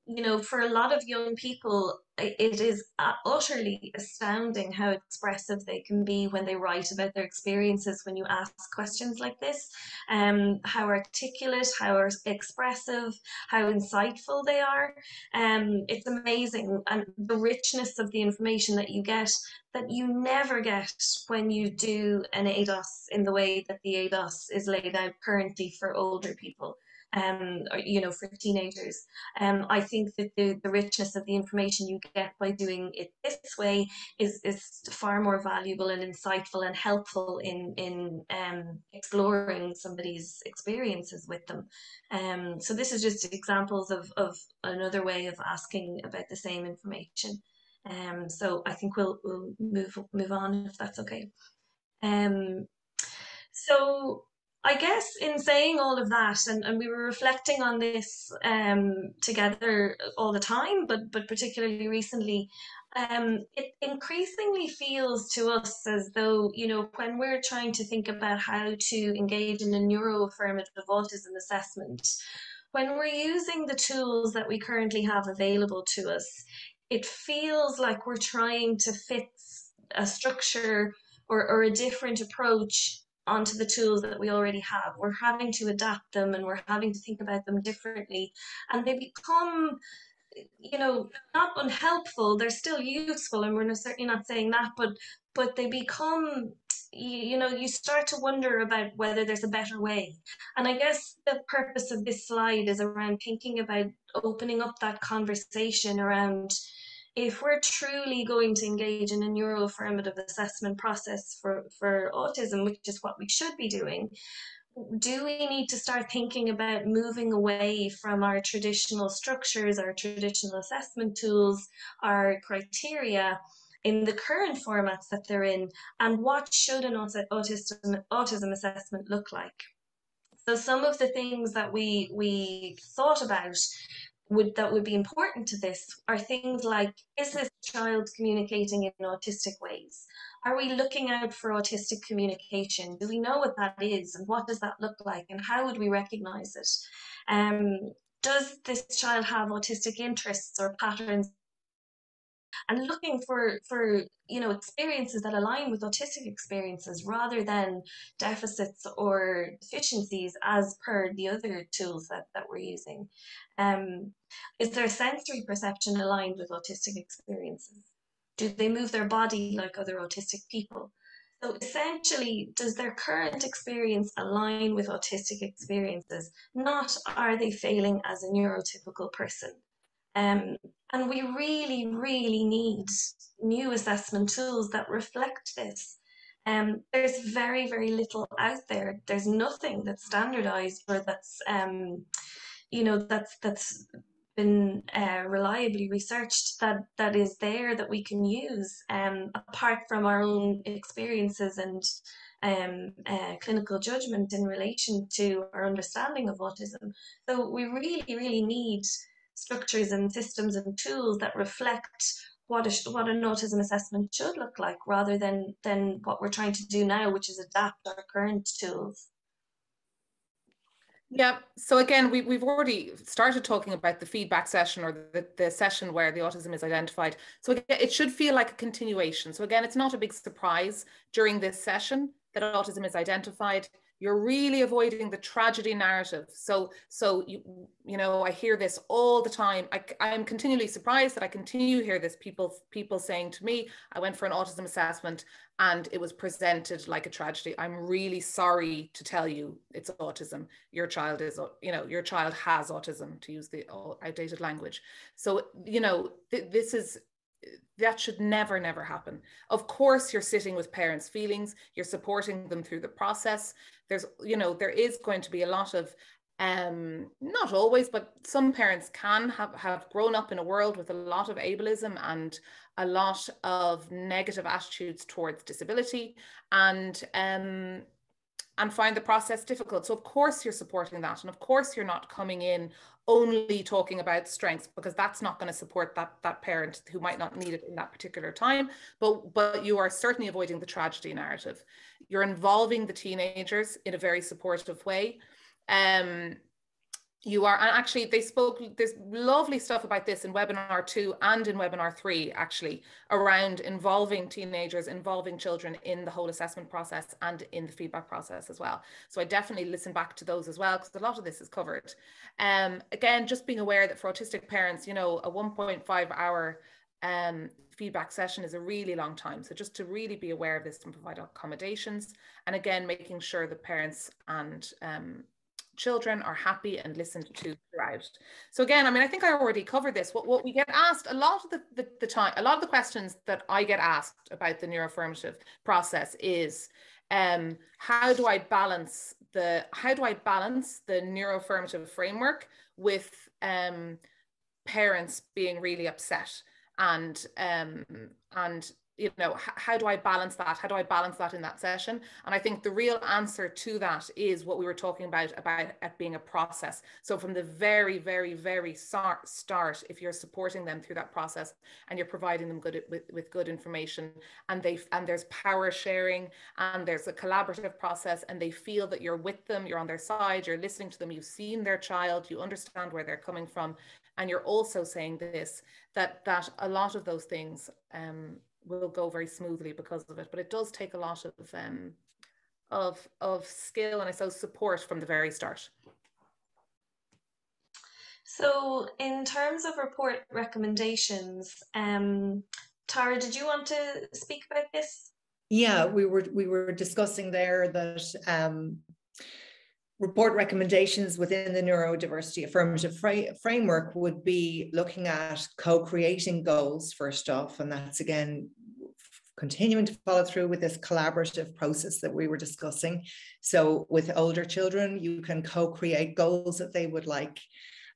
you know, for a lot of young people, it is utterly astounding how expressive they can be when they write about their experiences when you ask questions like this. How articulate, how expressive, how insightful they are. It's amazing. And the richness of the information that you get that you never get when you do an ADOS in the way that the ADOS is laid out currently for older people, or, you know, for teenagers. I think that the richness of the information you get by doing it this way is far more valuable and insightful and helpful in exploring somebody's experiences with them. So this is just examples of another way of asking about the same information. So I think we'll move on if that's okay. So I guess in saying all of that, and we were reflecting on this together all the time, but particularly recently, it increasingly feels to us as though, you know, when we're trying to think about how to engage in a neuroaffirmative autism assessment, when we're using the tools that we currently have available to us, it feels like we're trying to fit a structure or a different approach onto the tools that we already have. We're having to adapt them, and we're having to think about them differently. And they become, you know, not unhelpful. They're still useful, and we're certainly not saying that, but they become, you know, you start to wonder about whether there's a better way. And I guess the purpose of this slide is around thinking about opening up that conversation around, if we're truly going to engage in a neuroaffirmative assessment process for autism, which is what we should be doing, do we need to start thinking about moving away from our traditional structures, our traditional assessment tools, our criteria in the current formats that they're in, and what should an autism assessment look like? So some of the things that we thought about that would be important to this are things like, is this child communicating in autistic ways? Are we looking out for autistic communication? Do we know what that is, and what does that look like, and how would we recognize it? Does this child have autistic interests or patterns? And looking for experiences that align with autistic experiences rather than deficits or deficiencies as per the other tools that we're using. Is their sensory perception aligned with autistic experiences? Do they move their body like other autistic people? So essentially, does their current experience align with autistic experiences? Not, are they failing as a neurotypical person? And we really, really need new assessment tools that reflect this. There's very, very little out there. There's nothing that's standardized or that's, that's been reliably researched that is there that we can use, apart from our own experiences and clinical judgment in relation to our understanding of autism. So we really, really need structures and systems and tools that reflect what an autism assessment should look like, rather than what we're trying to do now, which is adapt our current tools. Yeah, so again, we've already started talking about the feedback session, or the session where the autism is identified. So again, it should feel like a continuation. So again, it's not a big surprise during this session that autism is identified. You're really avoiding the tragedy narrative. So you know, I hear this all the time. I'm continually surprised that I continue to hear this, people saying to me, I went for an autism assessment and it was presented like a tragedy. I'm really sorry to tell you it's autism. Your child is, your child has autism, to use the outdated language. So, that should never, never happen. Of course, you're sitting with parents' feelings, you're supporting them through the process. There is going to be a lot of, not always, but some parents can have grown up in a world with a lot of ableism and a lot of negative attitudes towards disability, and find the process difficult. So of course you're supporting that. And of course you're not coming in only talking about strengths, because that's not going to support that parent who might not need it in that particular time. But you are certainly avoiding the tragedy narrative. You're involving the teenagers in a very supportive way. You are, and actually there's lovely stuff about this in webinar 2 and in webinar 3, actually, around involving teenagers, involving children in the whole assessment process and in the feedback process as well. So I definitely listen back to those as well, because a lot of this is covered. Again, just being aware that for autistic parents, a 1.5 hour feedback session is a really long time. So just to really be aware of this and provide accommodations. And again, making sure the parents and children are happy and listened to throughout. So again, I think I already covered this. What we get asked a lot of the time, a lot of the questions that I get asked about the neuroaffirmative process is, how do I balance the neuroaffirmative framework with parents being really upset, and how do I balance that? How do I balance that in that session? And I think the real answer to that is what we were talking about it being a process. So from the very, very, very start, if you're supporting them through that process and you're providing them with good information, and there's power sharing, and there's a collaborative process, and they feel that you're with them, you're on their side, you're listening to them, you've seen their child, you understand where they're coming from, and you're also saying that a lot of those things will go very smoothly because of it. But it does take a lot of skill and also support from the very start. So in terms of report recommendations, Tara, did you want to speak about this? Yeah, we were discussing there that report recommendations within the Neurodiversity Affirmative framework would be looking at co-creating goals first off, and that's again continuing to follow through with this collaborative process that we were discussing. So with older children, you can co-create goals that they would like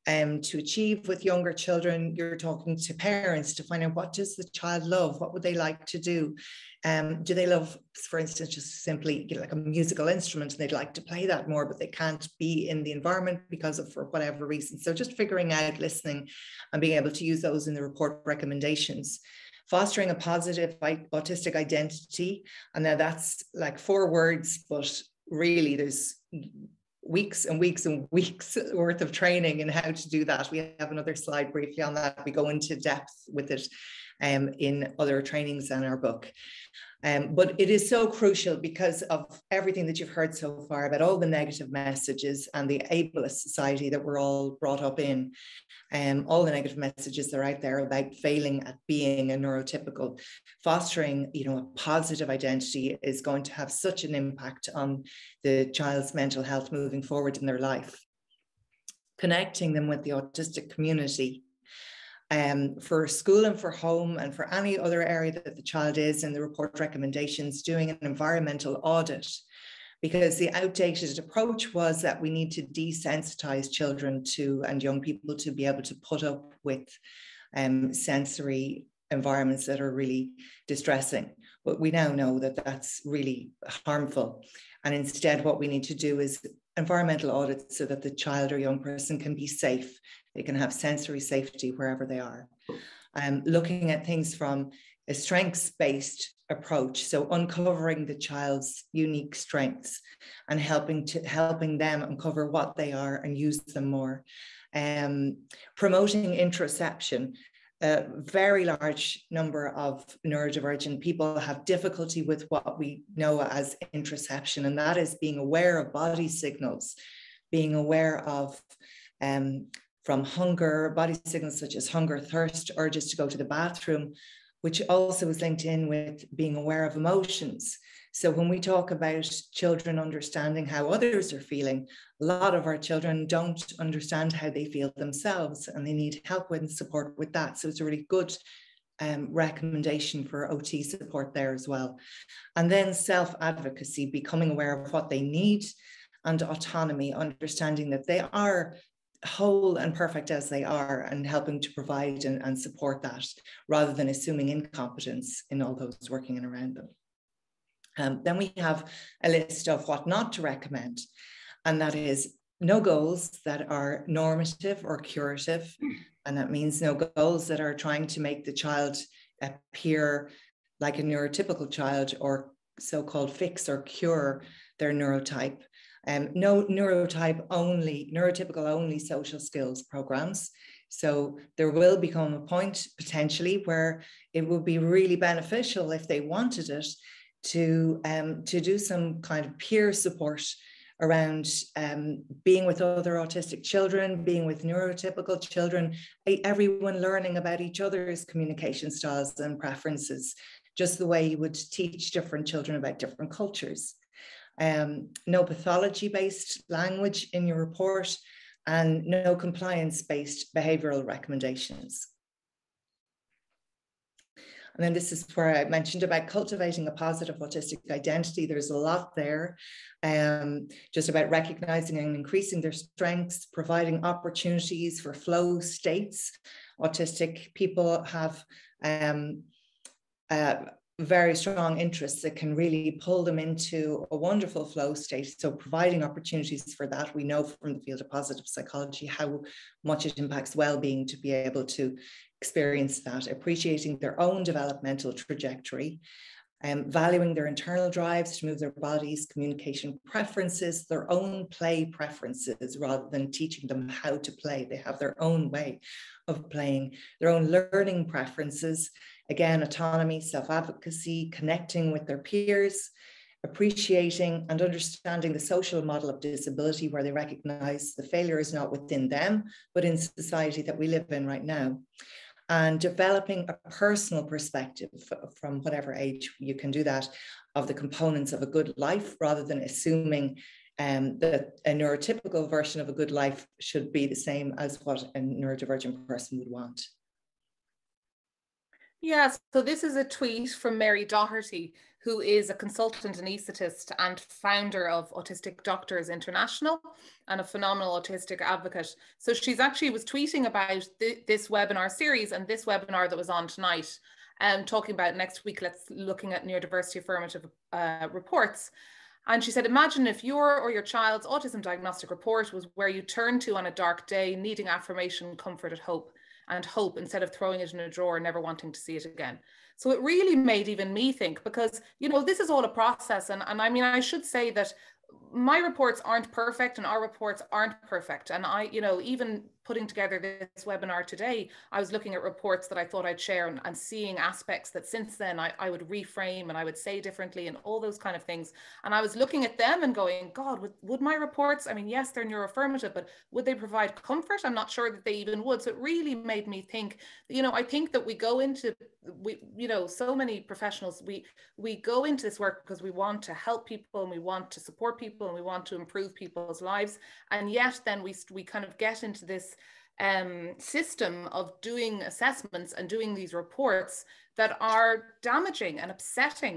to achieve. With younger children, you're talking to parents to find out, what does the child love? What would they like to do? Do they love, for instance, just simply like a musical instrument and they'd like to play that more, but they can't be in the environment because of, for whatever reason. So just figuring out, listening, and being able to use those in the report recommendations. Fostering a positive autistic identity. And now that's like 4 words, but really there's weeks and weeks and weeks worth of training in how to do that. We have another slide briefly on that. We go into depth with it in other trainings in our book. But it is so crucial because of everything that you've heard so far about all the negative messages and the ableist society that we're all brought up in. All the negative messages that are out there about failing at being a neurotypical. Fostering, a positive identity is going to have such an impact on the child's mental health moving forward in their life. Connecting them with the autistic community. For school and for home and for any other area that the child is in the report recommendations, doing an environmental audit, because the outdated approach was that we need to desensitize children and young people to be able to put up with sensory environments that are really distressing. But we now know that that's really harmful. And instead, what we need to do is environmental audits so that the child or young person can be safe. They can have sensory safety wherever they are. Looking at things from a strengths-based approach, so uncovering the child's unique strengths and helping them uncover what they are and use them more. Promoting interception. A very large number of neurodivergent people have difficulty with what we know as interception, and that is being aware of body signals, being aware of from hunger, body signals such as hunger, thirst, urges to go to the bathroom, which also is linked in with being aware of emotions. So when we talk about children understanding how others are feeling, a lot of our children don't understand how they feel themselves, and they need help and support with that. So it's a really good recommendation for OT support there as well. And then self-advocacy, becoming aware of what they need, and autonomy, understanding that they are whole and perfect as they are, and helping to provide and support that, rather than assuming incompetence in all those working in around them. Then we have a list of what not to recommend, and that is no goals that are normative or curative, and that means no goals that are trying to make the child appear like a neurotypical child or so-called fix or cure their neurotype. No neurotypical only social skills programs. So there will become a point potentially where it would be really beneficial, if they wanted it, to do some kind of peer support around being with other autistic children, being with neurotypical children, everyone learning about each other's communication styles and preferences, just the way you would teach different children about different cultures. No pathology-based language in your report, and no compliance-based behavioural recommendations. And then this is where I mentioned about cultivating a positive autistic identity. There's a lot there, just about recognizing and increasing their strengths, providing opportunities for flow states. Autistic people have very strong interests that can really pull them into a wonderful flow state. So providing opportunities for that. We know from the field of positive psychology how much it impacts well-being to be able to experience that, appreciating their own developmental trajectory, valuing their internal drives to move their bodies, communication preferences, their own play preferences, rather than teaching them how to play. They have their own way of playing, their own learning preferences. Again, autonomy, self-advocacy, connecting with their peers, appreciating and understanding the social model of disability, where they recognize the failure is not within them, but in society that we live in right now. And developing a personal perspective from whatever age you can do that, of the components of a good life, rather than assuming that a neurotypical version of a good life should be the same as what a neurodivergent person would want. Yes, so this is a tweet from Mary Doherty, who is a consultant anaesthetist and founder of Autistic Doctors International and a phenomenal autistic advocate. So she's actually was tweeting about this webinar series and this webinar that was on tonight, talking about next week, looking at neurodiversity affirmative reports. And she said, imagine if your or your child's autism diagnostic report was where you turn to on a dark day, needing affirmation, comfort, and hope instead of throwing it in a drawer and never wanting to see it again. So it really made even me think, because, you know, this is all a process. And I mean, I should say that my reports aren't perfect and our reports aren't perfect. And I, you know, even putting together this webinar today, I was looking at reports that I thought I'd share and seeing aspects that since then I would reframe and I would say differently and all those kind of things. And I was looking at them and going, God, would my reports, I mean, yes, they're NeuroAffirmative, but would they provide comfort? I'm not sure that they even would. So it really made me think, you know, I think that we go into, you know, so many professionals, we go into this work because we want to help people and we want to support people and we want to improve people's lives. And yet then we kind of get into this system of doing assessments and doing these reports that are damaging and upsetting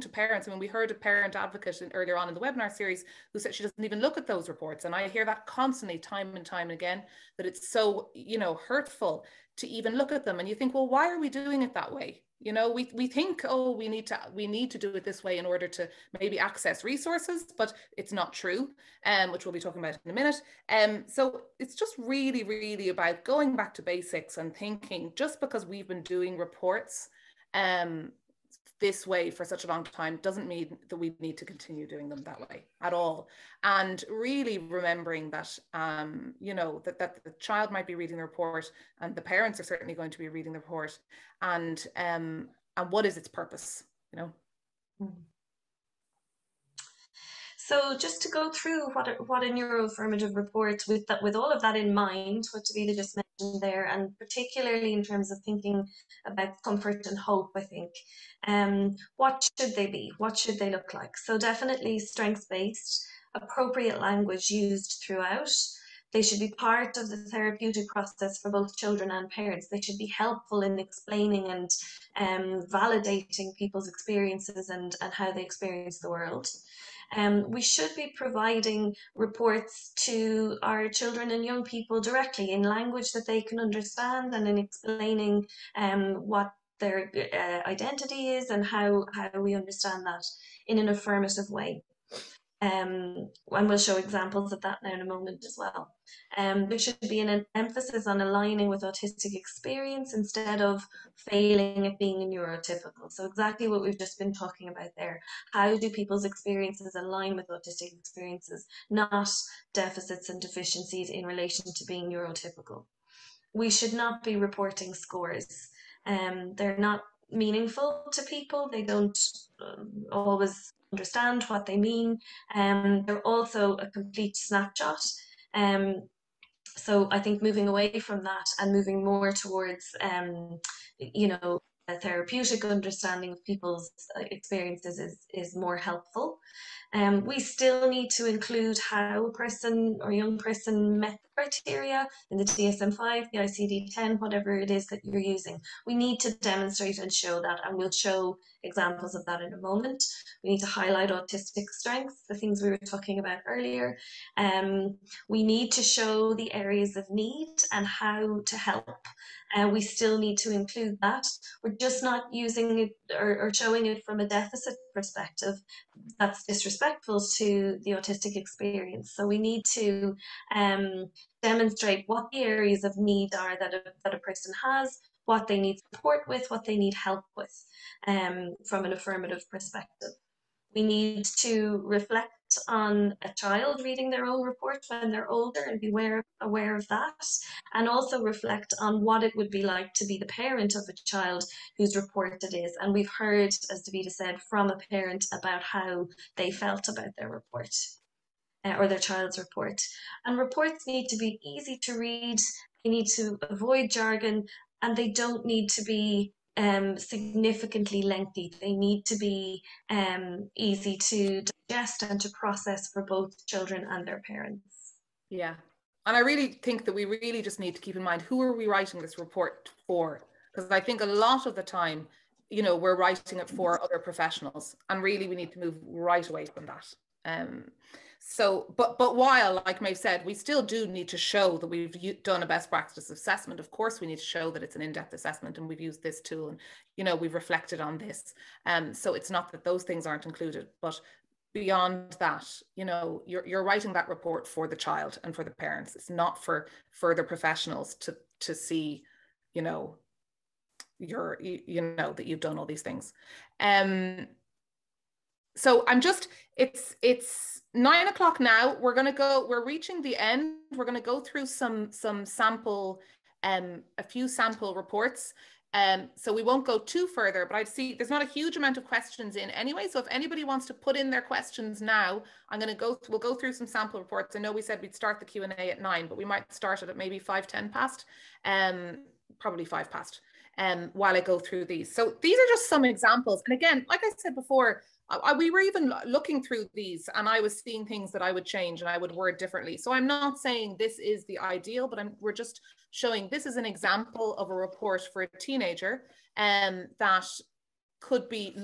to parents. I mean, we heard a parent advocate earlier on in the webinar series who said she doesn't even look at those reports. And I hear that constantly, time and time again, that it's so, you know, hurtful to even look at them. And you think, well, why are we doing it that way? You know, we think, oh, we need to do it this way in order to maybe access resources, but it's not true, which we'll be talking about in a minute. So it's just really, really about going back to basics and thinking, just because we've been doing reports this way for such a long time doesn't mean that we need to continue doing them that way at all. And really remembering that, you know, that the child might be reading the report and the parents are certainly going to be reading the report, and what is its purpose, you know? So just to go through what a neuroaffirmative report with all of that in mind, what Davida just mentioned there, and particularly in terms of thinking about comfort and hope, I think, what should they be? What should they look like? So definitely strengths-based, appropriate language used throughout. They should be part of the therapeutic process for both children and parents. They should be helpful in explaining and validating people's experiences and how they experience the world. We should be providing reports to our children and young people directly in language that they can understand, and in explaining what their identity is and how we understand that in an affirmative way. And we'll show examples of that now in a moment as well. There should be an emphasis on aligning with autistic experience instead of failing at being neurotypical. So exactly what we've just been talking about there. How do people's experiences align with autistic experiences, not deficits and deficiencies in relation to being neurotypical? We should not be reporting scores. They're not meaningful to people. They don't always understand what they mean. They're also a complete snapshot. So I think moving away from that and moving more towards, you know, a therapeutic understanding of people's experiences is more helpful. We still need to include how a person or young person met the criteria in the DSM-5, the ICD-10, whatever it is that you're using. We need to demonstrate and show that, and we'll show examples of that in a moment. We need to highlight autistic strengths, the things we were talking about earlier. We need to show the areas of need and how to help. We still need to include that. We're just not using it or showing it from a deficit perspective. That's disrespectful to the autistic experience. So we need to demonstrate what the areas of need are that a person has, what they need support with, what they need help with, from an affirmative perspective. We need to reflect on a child reading their own report when they're older and be aware of that, and also reflect on what it would be like to be the parent of a child whose report it is. And we've heard, as Davida said, from a parent about how they felt about their report or their child's report. And reports need to be easy to read, they need to avoid jargon, and they don't need to be significantly lengthy. They need to be easy to digest and to process for both children and their parents. Yeah. And I really think that we really just need to keep in mind, who are we writing this report for? Because I think a lot of the time, you know, we're writing it for other professionals, and really we need to move right away from that. But while, like Maeve said, we still do need to show that we've done a best practice assessment. Of course, we need to show that it's an in-depth assessment and we've used this tool and, you know, we've reflected on this. So it's not that those things aren't included, but beyond that, you know, you're writing that report for the child and for the parents. It's not for further professionals to see, you know, you know that you've done all these things. So I'm just, it's 9 o'clock now. We're reaching the end. We're going to go through some sample, a few sample reports. So we won't go too further, but I see there's not a huge amount of questions in anyway. So if anybody wants to put in their questions now, we'll go through some sample reports. I know we said we'd start the Q&A at 9, but we might start it at maybe 5:10 past, probably 5 past, while I go through these. So these are just some examples. And again, like I said before, we were even looking through these and I was seeing things that I would change and I would word differently. So I'm not saying this is the ideal, but we're just showing this is an example of a report for a teenager that could be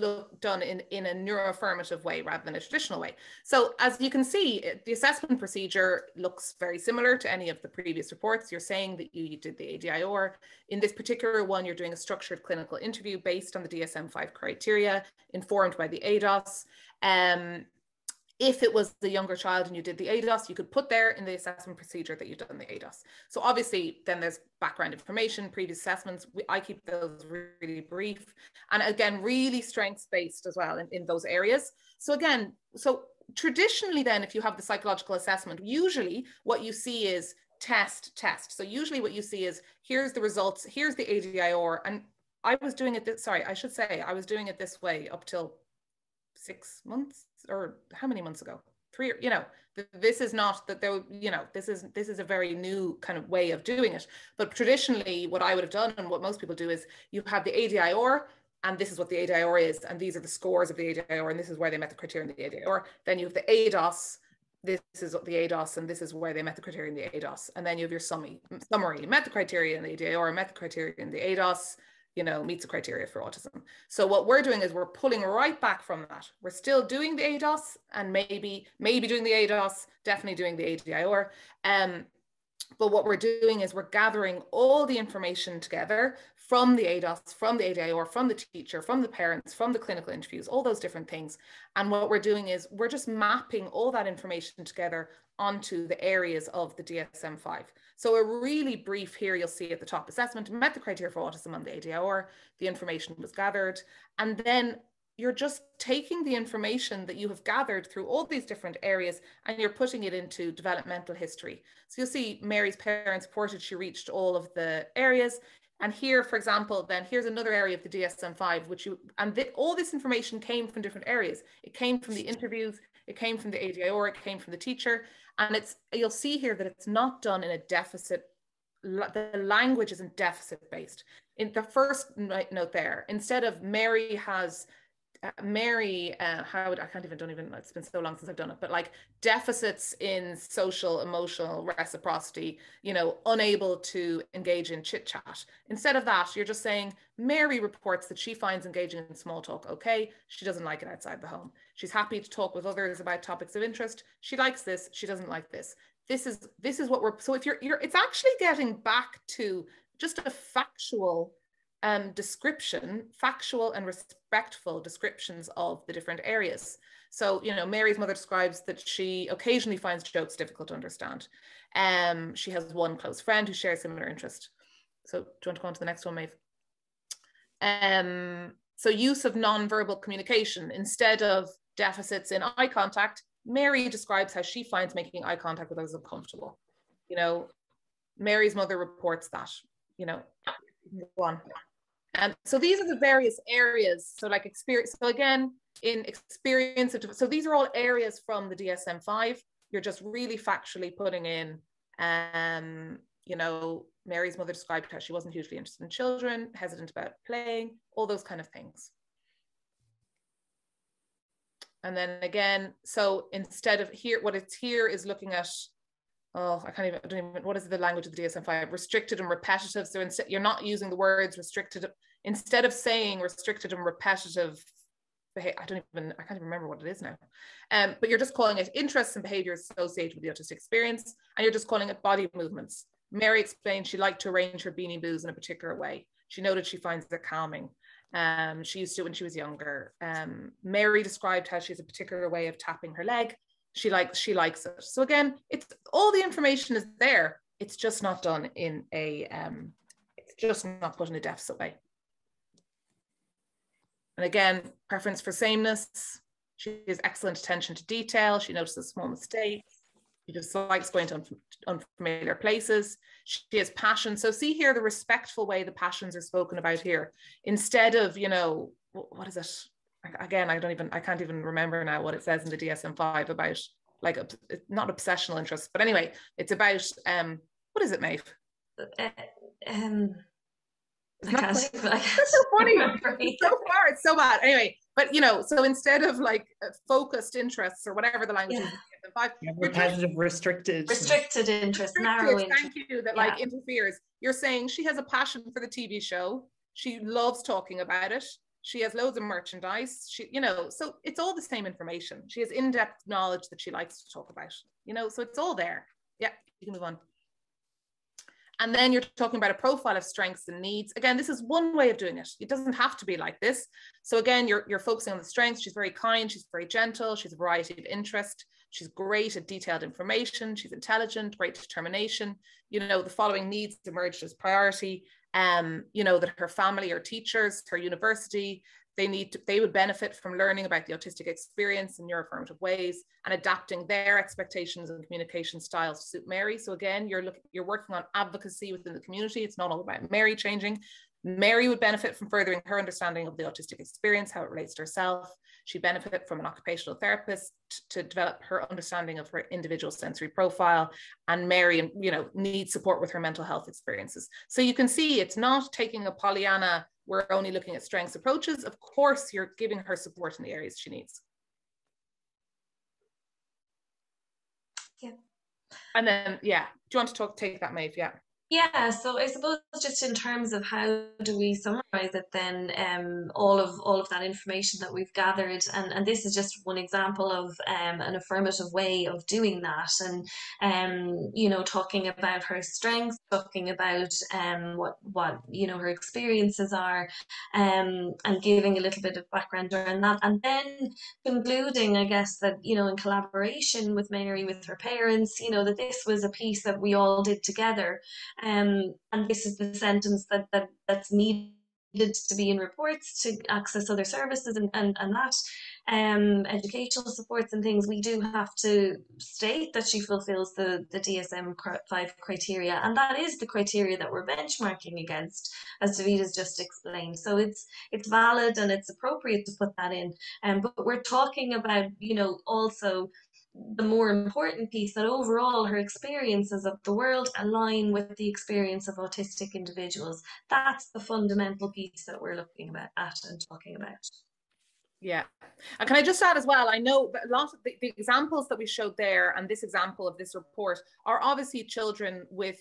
done in a neuroaffirmative way rather than a traditional way. So as you can see, the assessment procedure looks very similar to any of the previous reports. You're saying that you did the ADIR. In this particular one, you're doing a structured clinical interview based on the DSM-5 criteria, informed by the ADOS. If it was the younger child and you did the ADOS, you could put there in the assessment procedure that you've done the ADOS. So obviously then there's background information, previous assessments. I keep those really brief. And again, really strengths-based as well in those areas. So again, so traditionally then, if you have the psychological assessment, usually what you see is test. So usually what you see is, here's the results, here's the ADIR. And I was doing it I was doing it this way up till 6 months, or how many months ago? 3, you know, this is not that there, you know, this is a very new kind of way of doing it. But traditionally what I would have done and what most people do is you have the ADIR and this is what the ADIR is. And these are the scores of the ADIR and this is where they met the criteria in the ADIR. Then you have the ADOS. This is the ADOS and this is where they met the criteria in the ADOS. And then you have your summary, met the criteria in the ADIR, met the criteria in the ADOS, you know, meets the criteria for autism. So what we're doing is we're pulling right back from that. We're still doing the ADOS and maybe doing the ADOS, definitely doing the ADIR. But what we're doing is we're gathering all the information together from the ADOS, from the ADIR, from the teacher, from the parents, from the clinical interviews, all those different things. And what we're doing is we're just mapping all that information together onto the areas of the DSM-5. So a really brief here, you'll see at the top, assessment met the criteria for autism on the ADIR, the information was gathered, and then you're just taking the information that you have gathered through all these different areas and you're putting it into developmental history. So you'll see Mary's parents reported she reached all of the areas. And here, for example, then here's another area of the DSM-5, all this information came from different areas. It came from the interviews, it came from the ADIR, it came from the teacher. And you'll see here that it's not done in a deficit. The language isn't deficit based. In the first note there, instead of Mary has, it's been so long since I've done it, but like deficits in social, emotional reciprocity, you know, unable to engage in chit chat. Instead of that, you're just saying, Mary reports that she finds engaging in small talk okay. She doesn't like it outside the home. She's happy to talk with others about topics of interest. She likes this. She doesn't like this. This is what we're, so if it's actually getting back to just a factual description, factual and respectful descriptions of the different areas. So, you know, Mary's mother describes that she occasionally finds jokes difficult to understand. She has one close friend who shares similar interest. So do you want to go on to the next one, Maeve? So use of non-verbal communication instead of deficits in eye contact. Mary describes how she finds making eye contact with others uncomfortable. You know, Mary's mother reports that, you know, one. And so these are the various areas. So like experience. So again, in experience, so these are all areas from the DSM-5. You're just really factually putting in, you know, Mary's mother described how she wasn't hugely interested in children, hesitant about playing, all those kind of things. And then again, so instead of here, what it's here is looking at, oh, I don't even, what is the language of the DSM-5? Restricted and repetitive. So instead, you're not using the words restricted. Instead of saying restricted and repetitive, I can't even remember what it is now. But you're just calling it interests and behaviors associated with the autistic experience, and you're just calling it body movements. Mary explained she liked to arrange her beanie boos in a particular way. She noted she finds it calming. She used to when she was younger. Mary described how she has a particular way of tapping her leg. She likes it. So again, it's all the information is there. It's just not done in a, it's just not put in a deficit way. And again, preference for sameness. She has excellent attention to detail. She notices small mistakes. She just likes going to unfamiliar places. She has passion. So see here the respectful way the passions are spoken about here. Instead of, you know, what is it? Again, I can't even remember now what it says in the DSM-5 about, like, not obsessional interests, but anyway, it's about, what is it, Maeve? It's so funny. It's so far, it's so bad. Anyway, but you know, so instead of like focused interests or whatever the language is, repetitive, restricted interest, narrow interest. Thank you, that like interferes. You're saying she has a passion for the TV show. She loves talking about it. She has loads of merchandise. She, you know, so it's all the same information. She has in-depth knowledge that she likes to talk about, you know, so it's all there. Yeah, you can move on. And then you're talking about a profile of strengths and needs. Again, this is one way of doing it. It doesn't have to be like this. So again, you're focusing on the strengths. She's very kind. She's very gentle. She's a variety of interest. She's great at detailed information. She's intelligent, great determination. You know, the following needs emerged as priority. You know, that her family or teachers, her university, they would benefit from learning about the autistic experience in neuroaffirmative ways and adapting their expectations and communication styles to suit Mary. So again, you're working on advocacy within the community. It's not all about Mary changing. Mary would benefit from furthering her understanding of the autistic experience, how it relates to herself. She'd benefit from an occupational therapist to develop her understanding of her individual sensory profile. And Mary, you know, needs support with her mental health experiences. So you can see it's not taking a Pollyanna, we're only looking at strengths approaches. Of course, you're giving her support in the areas she needs. Yeah. And then, yeah, do you want to take that, Maeve? Yeah. Yeah, so I suppose just in terms of how do we summarize it then, all of that information that we've gathered, and this is just one example of an affirmative way of doing that, and you know, talking about her strengths, talking about what you know her experiences are, and giving a little bit of background around that, and then concluding, I guess, that, you know, in collaboration with Mary, with her parents, you know, that this was a piece that we all did together. And this is the sentence that's needed to be in reports to access other services and that educational supports and things. We do have to state that she fulfills the DSM-5 criteria, and that is the criteria that we're benchmarking against, as Davida's just explained. So it's valid and it's appropriate to put that in. But we're talking about, you know, also the more important piece, that overall her experiences of the world align with the experience of autistic individuals. That's the fundamental piece that we're looking at and talking about. Yeah. And can I just add as well, I know that a lot of the examples that we showed there and this example of this report are obviously children with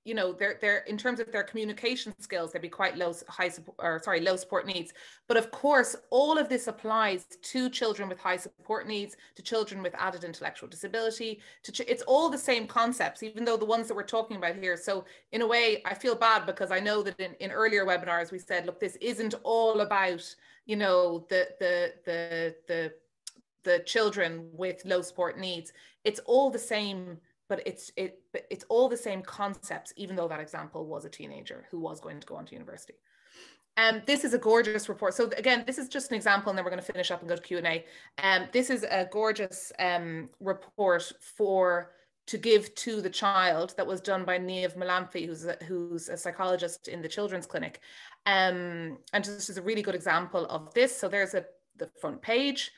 you know, they're in terms of their communication skills, they'd be quite low support needs. But of course, all of this applies to children with high support needs, to children with added intellectual disability. It's all the same concepts, even though the ones that we're talking about here. So in a way, I feel bad because I know that in earlier webinars we said, look, this isn't all about, you know, the children with low support needs. It's all the same. But it's all the same concepts, even though that example was a teenager who was going to go on to university. This is a gorgeous report. So again, this is just an example, and then we're going to finish up and go to Q&A. This is a gorgeous report to give to the child that was done by Maeve who's a psychologist in the children's clinic. And this is a really good example of this. So there's the front page.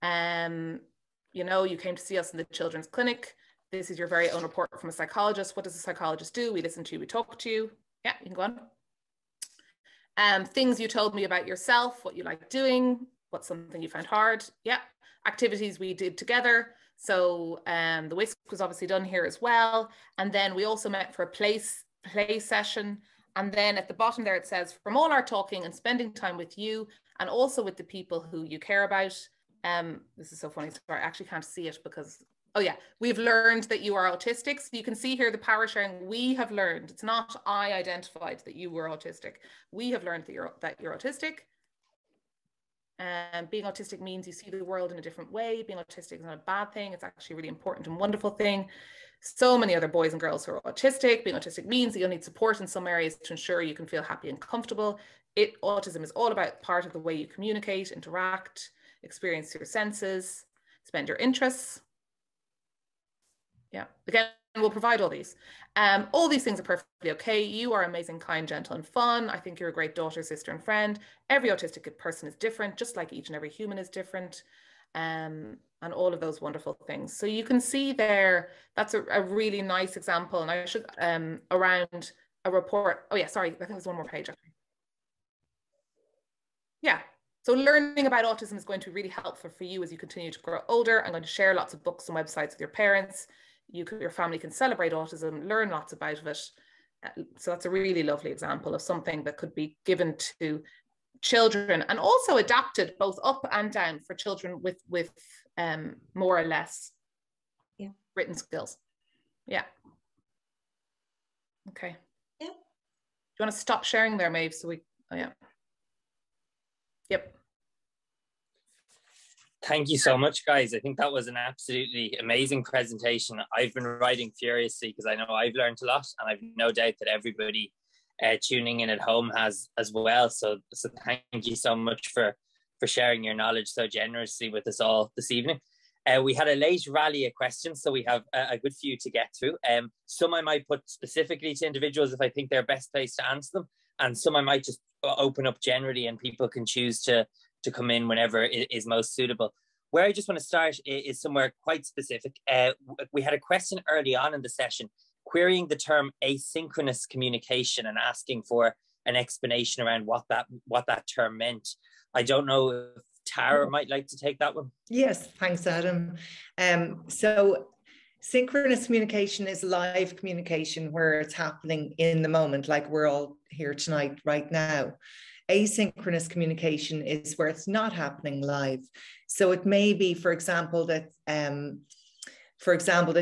You know, you came to see us in the children's clinic. this is your very own report from a psychologist. What does a psychologist do? We listen to you, we talk to you. Yeah, you can go on. Things you told me about yourself, what you like doing, what's something you found hard. Yeah, activities we did together. So the whisk was obviously done here as well. And then we also met for a play session. And then at the bottom there, it says, from all our talking and spending time with you and also with the people who you care about. This is so funny. Sorry, I actually can't see it because, oh yeah, we've learned that you are autistic. So you can see here the power sharing. We have learned, it's not I identified that you were autistic. We have learned that you're autistic. Being autistic means you see the world in a different way. Being autistic is not a bad thing. It's actually a really important and wonderful thing. So many other boys and girls who are autistic. Being autistic means that you'll need support in some areas to ensure you can feel happy and comfortable. Autism is all about part of the way you communicate, interact, experience your senses, spend your interests. Yeah, again, we'll provide all these. All these things are perfectly okay. You are amazing, kind, gentle, and fun. I think you're a great daughter, sister, and friend. Every autistic person is different, just like each and every human is different. And all of those wonderful things. So you can see there, that's a really nice example. And I should, around a report. Oh yeah, sorry, I think there's one more page. Yeah. So learning about autism is going to be really helpful for you as you continue to grow older. I'm going to share lots of books and websites with your parents. Your family can celebrate autism, learn lots about it. So that's a really lovely example of something that could be given to children and also adapted both up and down for children with more or less written skills. Yeah. Okay. Yeah. Do you want to stop sharing there, Maeve? So we, oh yeah. Yep. Thank you so much, guys. I think that was an absolutely amazing presentation. I've been writing furiously because I know I've learned a lot, and I've no doubt that everybody tuning in at home has as well. So thank you so much for sharing your knowledge so generously with us all this evening. We had a late rally of questions, so we have a good few to get through. Some I might put specifically to individuals if I think they're best placed to answer them, and some I might just open up generally and people can choose to come in whenever it is most suitable. Where I just want to start is somewhere quite specific. We had a question early on in the session, querying the term asynchronous communication and asking for an explanation around what that term meant. I don't know if Tara might like to take that one. Yes, thanks, Adam. So synchronous communication is live communication where it's happening in the moment, like we're all here tonight, right now. Asynchronous communication is where it's not happening live. So it may be, for example, that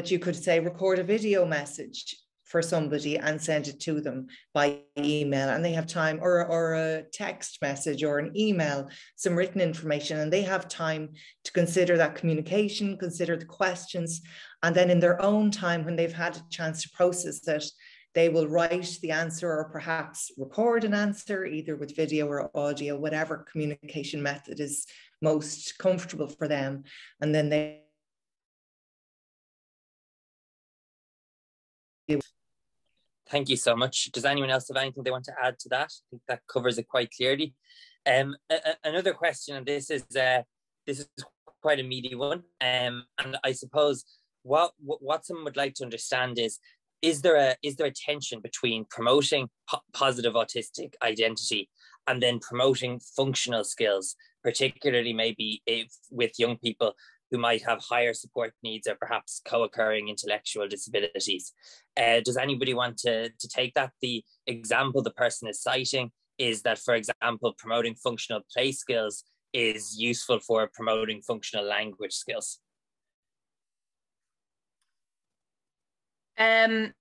you could say record a video message for somebody and send it to them by email, and they have time, or a text message or an email, some written information, and they have time to consider that communication, consider the questions, and then in their own time, when they've had a chance to process it, they will write the answer or perhaps record an answer, either with video or audio, whatever communication method is most comfortable for them. And then they Thank you so much. Does anyone else have anything they want to add to that? I think that covers it quite clearly. Another question, and this is quite a meaty one, and I suppose what someone would like to understand is there a tension between promoting positive autistic identity and then promoting functional skills, particularly maybe with young people who might have higher support needs or perhaps co-occurring intellectual disabilities? Does anybody want to take that? The example the person is citing is that, for example, promoting functional play skills is useful for promoting functional language skills. I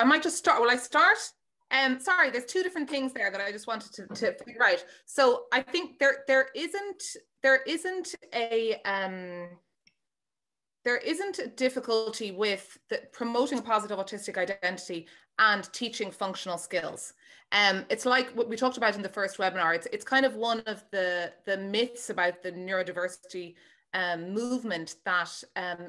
might just start. Will I start? Sorry, there's two different things there that I just wanted to figure out. So I think there isn't a difficulty with promoting a positive autistic identity and teaching functional skills. It's like what we talked about in the first webinar. It's kind of one of the myths about the neurodiversity movement that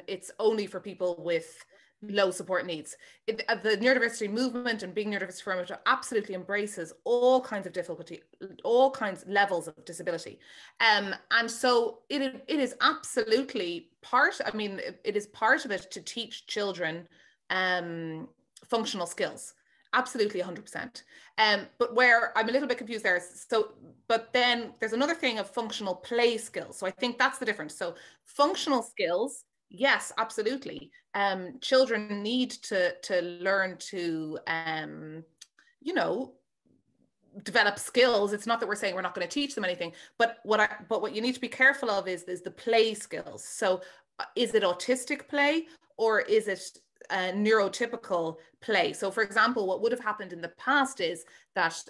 it's only for people with low support needs. The neurodiversity movement and being neurodiversity affirmative absolutely embraces all kinds of difficulty, all kinds of levels of disability. And so it is absolutely part, I mean, it is part of it to teach children functional skills. Absolutely 100%. But where I'm a little bit confused there, so, but then there's another thing of functional play skills. So I think that's the difference. So functional skills, yes, absolutely. Children need to learn to, you know, develop skills. It's not that we're saying we're not going to teach them anything, but what you need to be careful of is the play skills. So is it autistic play or is it neurotypical play? So for example, what would have happened in the past is that,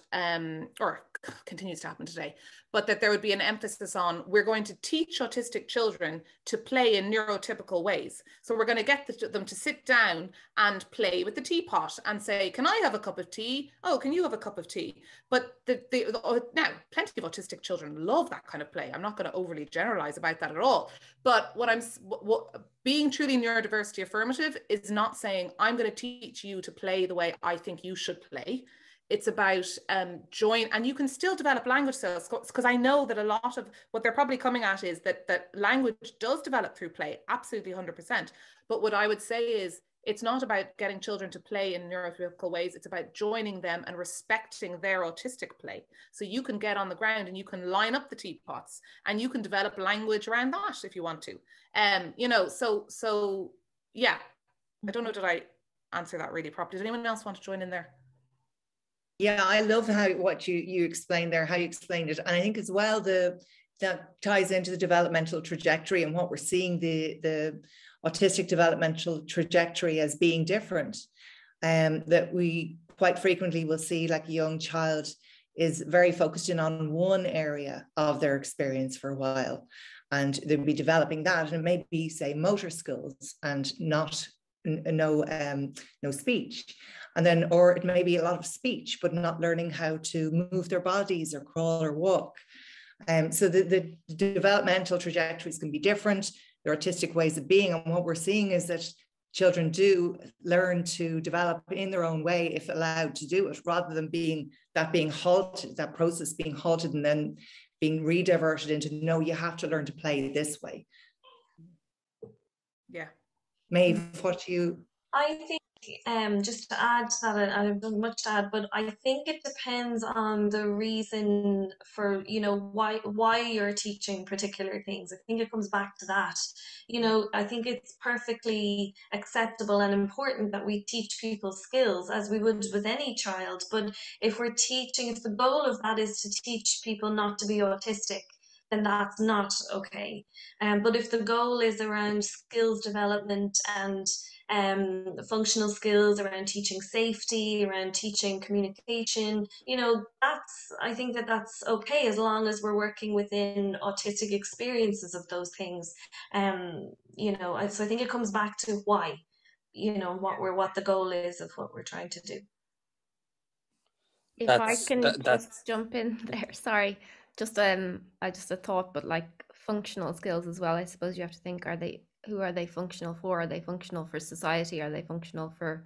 or continues to happen today, but that there would be an emphasis on, we're going to teach autistic children to play in neurotypical ways. So we're going to get them to sit down and play with the teapot and say, can I have a cup of tea? Oh, can you have a cup of tea? But now, plenty of autistic children love that kind of play. I'm not going to overly generalize about that at all. But being truly neurodiversity affirmative is not saying, I'm going to teach you to play the way I think you should play. It's about and you can still develop language skills, because I know that a lot of what they're probably coming at is that language does develop through play, absolutely 100%. But what I would say is, it's not about getting children to play in neurotypical ways. It's about joining them and respecting their autistic play. So you can get on the ground and you can line up the teapots and you can develop language around that if you want to. You know, so yeah, I don't know, did I answer that really properly? Does anyone else want to join in there? Yeah, I love what you explained there, how you explained it. And I think as well, that ties into the developmental trajectory and what we're seeing, the autistic developmental trajectory as being different. That we quite frequently will see, like, a young child is very focused in on one area of their experience for a while, and they'll be developing that, and it may be, say, motor skills and no speech. And then, or it may be a lot of speech, but not learning how to move their bodies or crawl or walk. So the developmental trajectories can be different. There are artistic ways of being. And what we're seeing is that children do learn to develop in their own way if allowed to do it, rather than being halted, that process being halted and then being rediverted into, no, you have to learn to play this way. Yeah. Maeve, what do you... I think just to add to that, I have much to add, but I think it depends on the reason for, you know, why you're teaching particular things. I think it comes back to that. You know, I think it's perfectly acceptable and important that we teach people skills as we would with any child. But if the goal of that is to teach people not to be autistic, then that's not okay. But if the goal is around skills development and functional skills, around teaching safety, around teaching communication, you know, I think that's okay, as long as we're working within autistic experiences of those things. You know, so I think it comes back to why, you know, what the goal is of what we're trying to do. If I can just jump in there, sorry, just a thought, but like functional skills as well, I suppose you have to think, who are they functional for? Are they functional for society? Are they functional for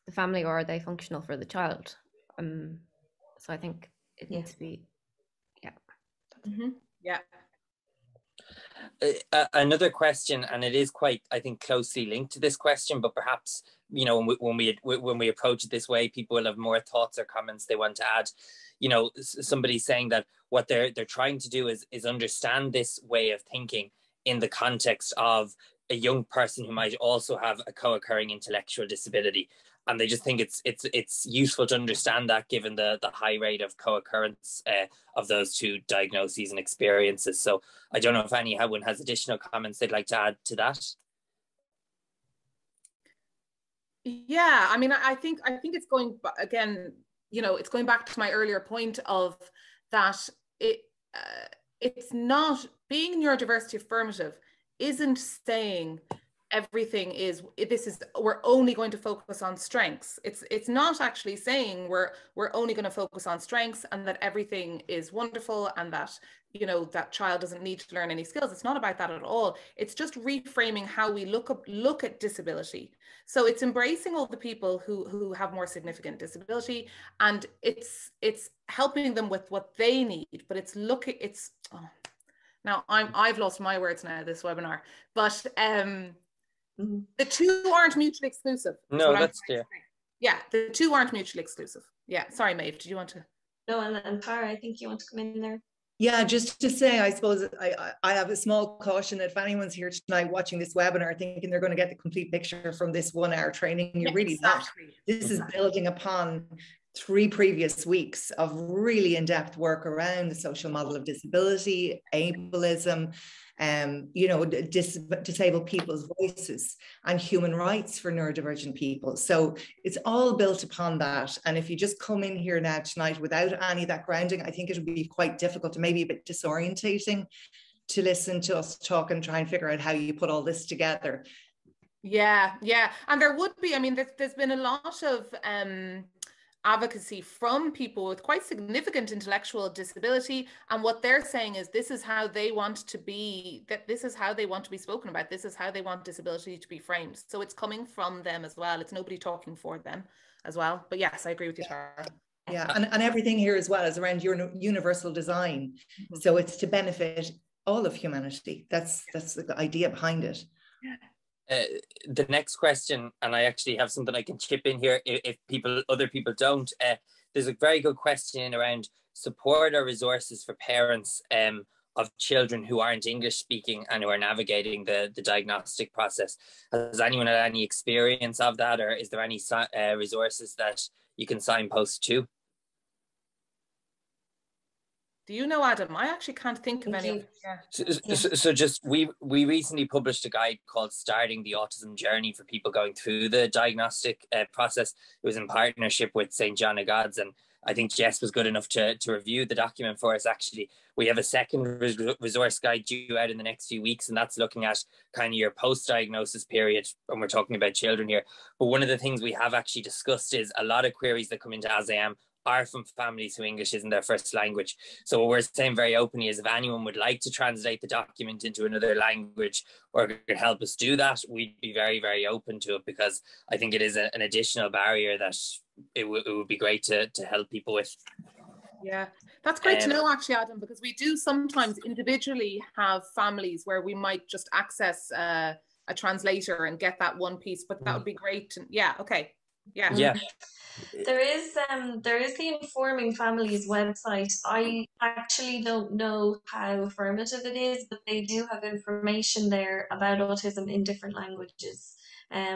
the family, or are they functional for the child? So I think it needs to be, yeah. Mm-hmm. Yeah. Another question, and it is quite, I think, closely linked to this question, but perhaps, you know, when we approach it this way, people will have more thoughts or comments they want to add. You know, somebody's saying that what they're trying to do is understand this way of thinking in the context of a young person who might also have a co-occurring intellectual disability. And they just think it's useful to understand that, given the high rate of co-occurrence of those two diagnoses and experiences. So I don't know if anyone has additional comments they'd like to add to that. Yeah, I mean, I think it's going, again, you know, it's going back to my earlier point of that it's not, being neurodiversity affirmative isn't saying everything is, we're only going to focus on strengths. It's not actually saying we're only going to focus on strengths and that everything is wonderful and that, you know, that child doesn't need to learn any skills. It's not about that at all. It's just reframing how we look at disability. So it's embracing all the people who have more significant disability, and it's helping them with what they need, but now I've lost my words now this webinar, but the two aren't mutually exclusive. No, that's clear. Yeah, the two aren't mutually exclusive. Yeah, sorry, Maeve, did you want to? No, and Tara, I think you want to come in there. Yeah, just to say, I suppose I have a small caution that if anyone's here tonight watching this webinar thinking they're going to get the complete picture from this 1 hour training, you're really not. This is building upon 3 previous weeks of really in-depth work around the social model of disability, ableism, you know, disabled people's voices and human rights for neurodivergent people. So it's all built upon that. And if you just come in here now tonight without any of that grounding, I think it would be quite difficult and maybe a bit disorientating to listen to us talk and try and figure out how you put all this together. Yeah. And there would be, I mean, there's been a lot of advocacy from people with quite significant intellectual disability, and what they're saying is this is how they want to be, that this is how they want to be spoken about, this is how they want disability to be framed. So it's coming from them as well. It's nobody talking for them as well. But yes, I agree with you, Tara. Yeah, and everything here as well is around your universal design. So it's to benefit all of humanity. That's the idea behind it. The next question, and I actually have something I can chip in here if other people don't. There's a very good question around support or resources for parents of children who aren't English speaking and who are navigating the diagnostic process. Has anyone had any experience of that, or is there any resources that you can signpost to? Do you know, Adam? I actually can't think of any. So just we recently published a guide called Starting the Autism Journey for people going through the diagnostic process. It was in partnership with St. John of God's, and I think Jess was good enough to review the document for us. Actually, we have a second resource guide due out in the next few weeks, and that's looking at kind of your post-diagnosis period, and we're talking about children here. But one of the things we have actually discussed is a lot of queries that come into AsIAM are from families who English isn't their first language. So what we're saying very openly is if anyone would like to translate the document into another language or could help us do that, we'd be very, very open to it, because I think it is an additional barrier that it would be great to help people with. Yeah, that's great to know actually, Adam, because we do sometimes individually have families where we might just access a translator and get that one piece, but that would be great. Yeah, okay. Yeah. There is the Informing Families website. I actually don't know how affirmative it is, but they do have information there about autism in different languages. I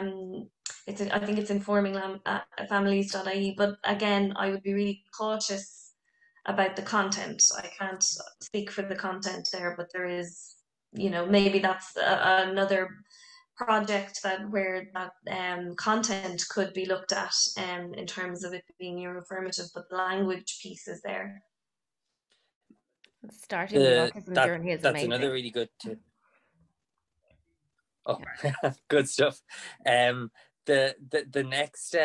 think it's informingfamilies.ie, but again, I would be really cautious about the content. I can't speak for the content there, but there is, you know, maybe that's another project where that content could be looked at in terms of it being neuroaffirmative, but the language piece is there. Starting the autism journey is that's amazing. Another really good tip. Oh, good stuff. The next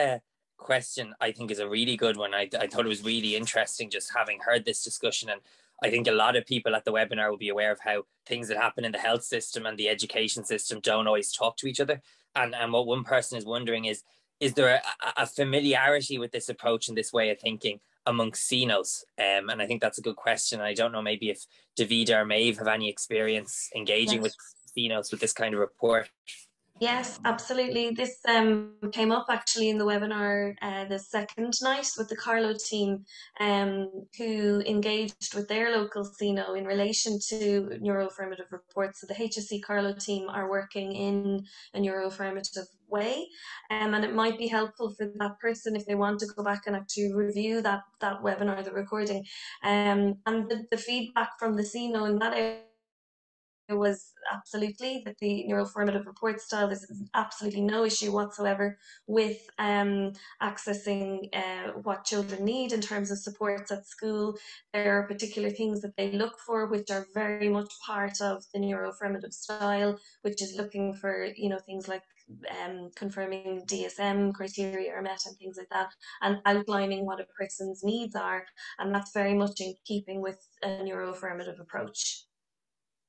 question I think is a really good one. I thought it was really interesting just having heard this discussion, and I think a lot of people at the webinar will be aware of how things that happen in the health system and the education system don't always talk to each other. And what one person is wondering is there a familiarity with this approach and this way of thinking amongst CNOs? And I think that's a good question. I don't know, maybe if Davida or Maeve have any experience engaging with CNOs with this kind of report. Yes, absolutely. This came up actually in the webinar the second night with the Carlo team, who engaged with their local CNO in relation to neuroaffirmative reports. So the HSC Carlo team are working in a neuroaffirmative way, and it might be helpful for that person if they want to go back and actually review that webinar, the recording, and the feedback from the CNO in that was absolutely that the NeuroAffirmative report style, this is absolutely no issue whatsoever with accessing what children need in terms of supports at school. There are particular things that they look for which are very much part of the NeuroAffirmative style, which is looking for, you know, things like confirming DSM criteria are met and things like that, and outlining what a person's needs are, and that's very much in keeping with a NeuroAffirmative approach.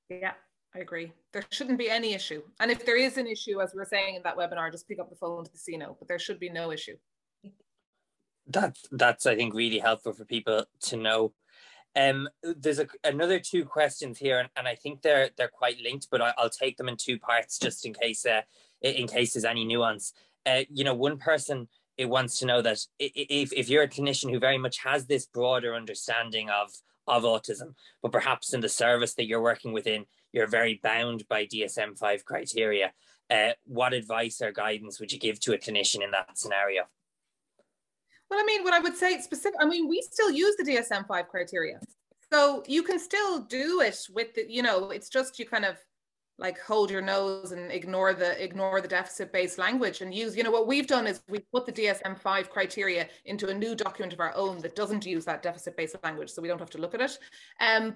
Yeah, I agree. There shouldn't be any issue, and if there is an issue, as we were saying in that webinar, just pick up the phone to the CNO, but there should be no issue. That's I think really helpful for people to know. There's another two questions here, and I think they're quite linked, but I'll take them in two parts just in case there's any nuance. You know, one person, it wants to know that if you're a clinician who very much has this broader understanding of autism, but perhaps in the service that you're working within, you're very bound by DSM-5 criteria, what advice or guidance would you give to a clinician in that scenario? Well, I mean, what I would say we still use the DSM-5 criteria. So you can still do it with the, you know, it's just you kind of like hold your nose and ignore the deficit-based language and use, you know, what we've done is we've put the DSM-5 criteria into a new document of our own that doesn't use that deficit-based language, so we don't have to look at it.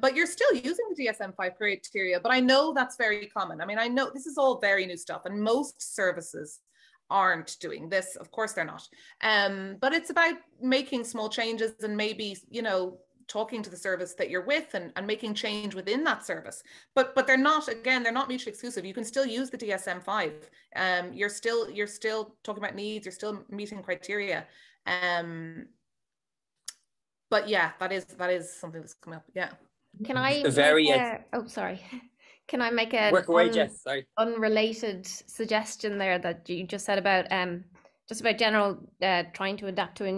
But you're still using the DSM-5 criteria, but I know that's very common. I mean, I know this is all very new stuff, and most services aren't doing this. Of course they're not. But it's about making small changes and maybe, you know, talking to the service that you're with and making change within that service. But they're not, again, they're not mutually exclusive. You can still use the DSM-5. You're still talking about needs, you're still meeting criteria. But yeah, that is something that's come up. Yeah. Can I sorry. Can I make an unrelated suggestion there that you just said about just about general trying to adapt to a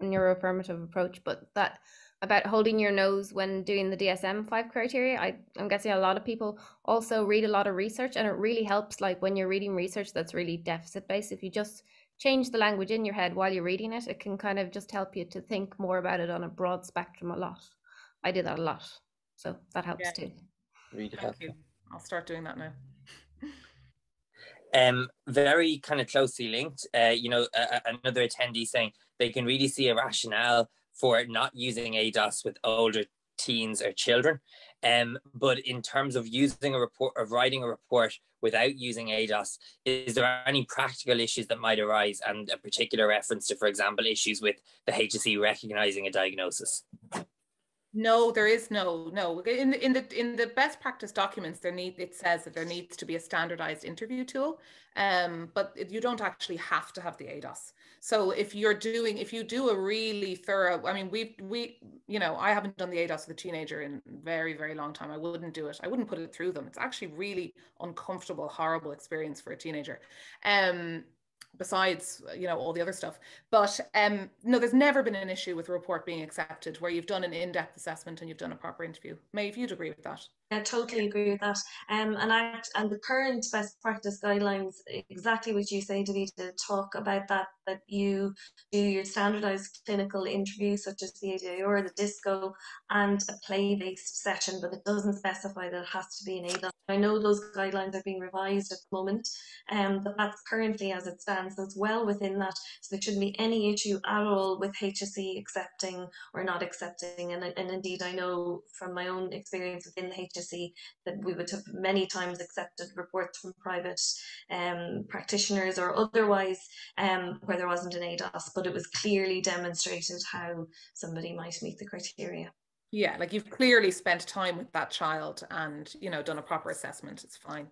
neuroaffirmative approach, but that about holding your nose when doing the DSM-5 criteria. I'm guessing a lot of people also read a lot of research, and it really helps, like when you're reading research that's really deficit based, if you just change the language in your head while you're reading it, it can kind of just help you to think more about it on a broad spectrum a lot. I do that a lot, so that helps too. Really helpful. I'll start doing that now. Very kind of closely linked, you know, another attendee saying they can really see a rationale for not using ADOS with older teens or children. But in terms of using a report, of writing a report without using ADOS, is there any practical issues that might arise, and a particular reference to, for example, issues with the HSE recognizing a diagnosis? No, there is no. In the best practice documents, it says that there needs to be a standardized interview tool, but you don't actually have to have the ADOS. So if you do a really thorough, I mean, you know, I haven't done the ADOS with a teenager in a very, very long time. I wouldn't do it. I wouldn't put it through them. It's actually really uncomfortable, horrible experience for a teenager. Besides, you know, all the other stuff. But no, there's never been an issue with a report being accepted where you've done an in-depth assessment and you've done a proper interview. Maeve, you'd agree with that? I totally agree with that. And the current best practice guidelines, exactly what you say, Davida, talk about that you do your standardized clinical interview, such as the ADI or the DISCO, and a play-based session, but it doesn't specify that it has to be an ADOS. I know those guidelines are being revised at the moment, but that's currently as it stands, so it's well within that. So there shouldn't be any issue at all with HSE accepting or not accepting. And indeed, I know from my own experience within the HSE that we would have many times accepted reports from private practitioners or otherwise where there wasn't an ADOS, but it was clearly demonstrated how somebody might meet the criteria. Yeah, like you've clearly spent time with that child and, you know, done a proper assessment. It's fine.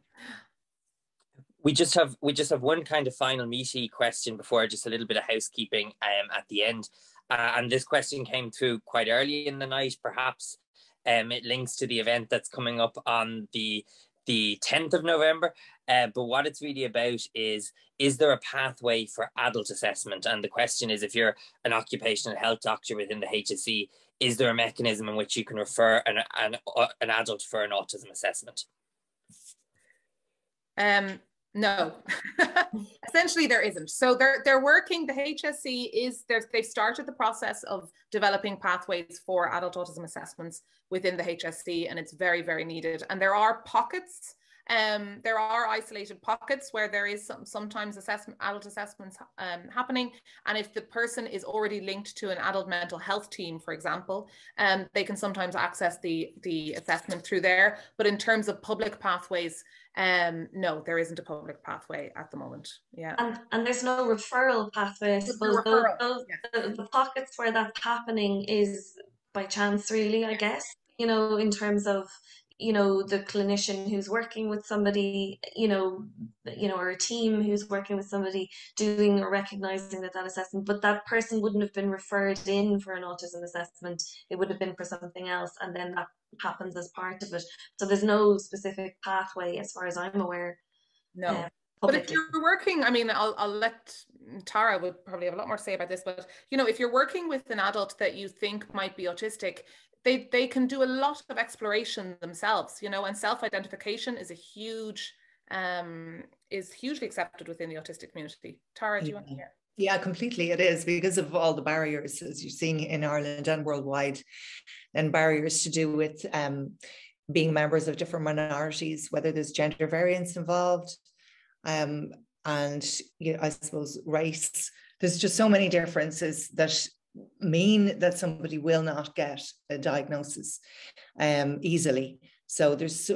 We just have one kind of final meaty question before just a little bit of housekeeping at the end. And this question came through quite early in the night, perhaps. It links to the event that's coming up on the 10th of November. But what it's really about is there a pathway for adult assessment? And the question is, if you're an occupational health doctor within the HSE, is there a mechanism in which you can refer an adult for an autism assessment? No, essentially there isn't. So they're working, the HSC is, they've started the process of developing pathways for adult autism assessments within the HSC, and it's very, very needed. And there are pockets, there are isolated pockets where there is sometimes adult assessments happening. And if the person is already linked to an adult mental health team, for example, they can sometimes access the assessment through there. But in terms of public pathways, no, there isn't a public pathway at the moment. Yeah. And there's no referral pathway. I suppose the pockets where that's happening is by chance, really, I guess, you know, in terms of, you know, the clinician who's working with somebody, you know, or a team who's working with somebody doing or recognizing that assessment, but that person wouldn't have been referred in for an autism assessment. It would have been for something else, and then that happens as part of it. So there's no specific pathway as far as I'm aware. No. But if you're working, I mean, I'll let Tara would probably have a lot more to say about this, but, you know, if you're working with an adult that you think might be autistic, they can do a lot of exploration themselves, you know, and self-identification is is hugely accepted within the autistic community. Tara, do you want to hear? Yeah, completely. It is, because of all the barriers, as you're seeing in Ireland and worldwide, and barriers to do with being members of different minorities, whether there's gender variance involved, and, you know, I suppose race. There's just so many differences that mean that somebody will not get a diagnosis easily. So there's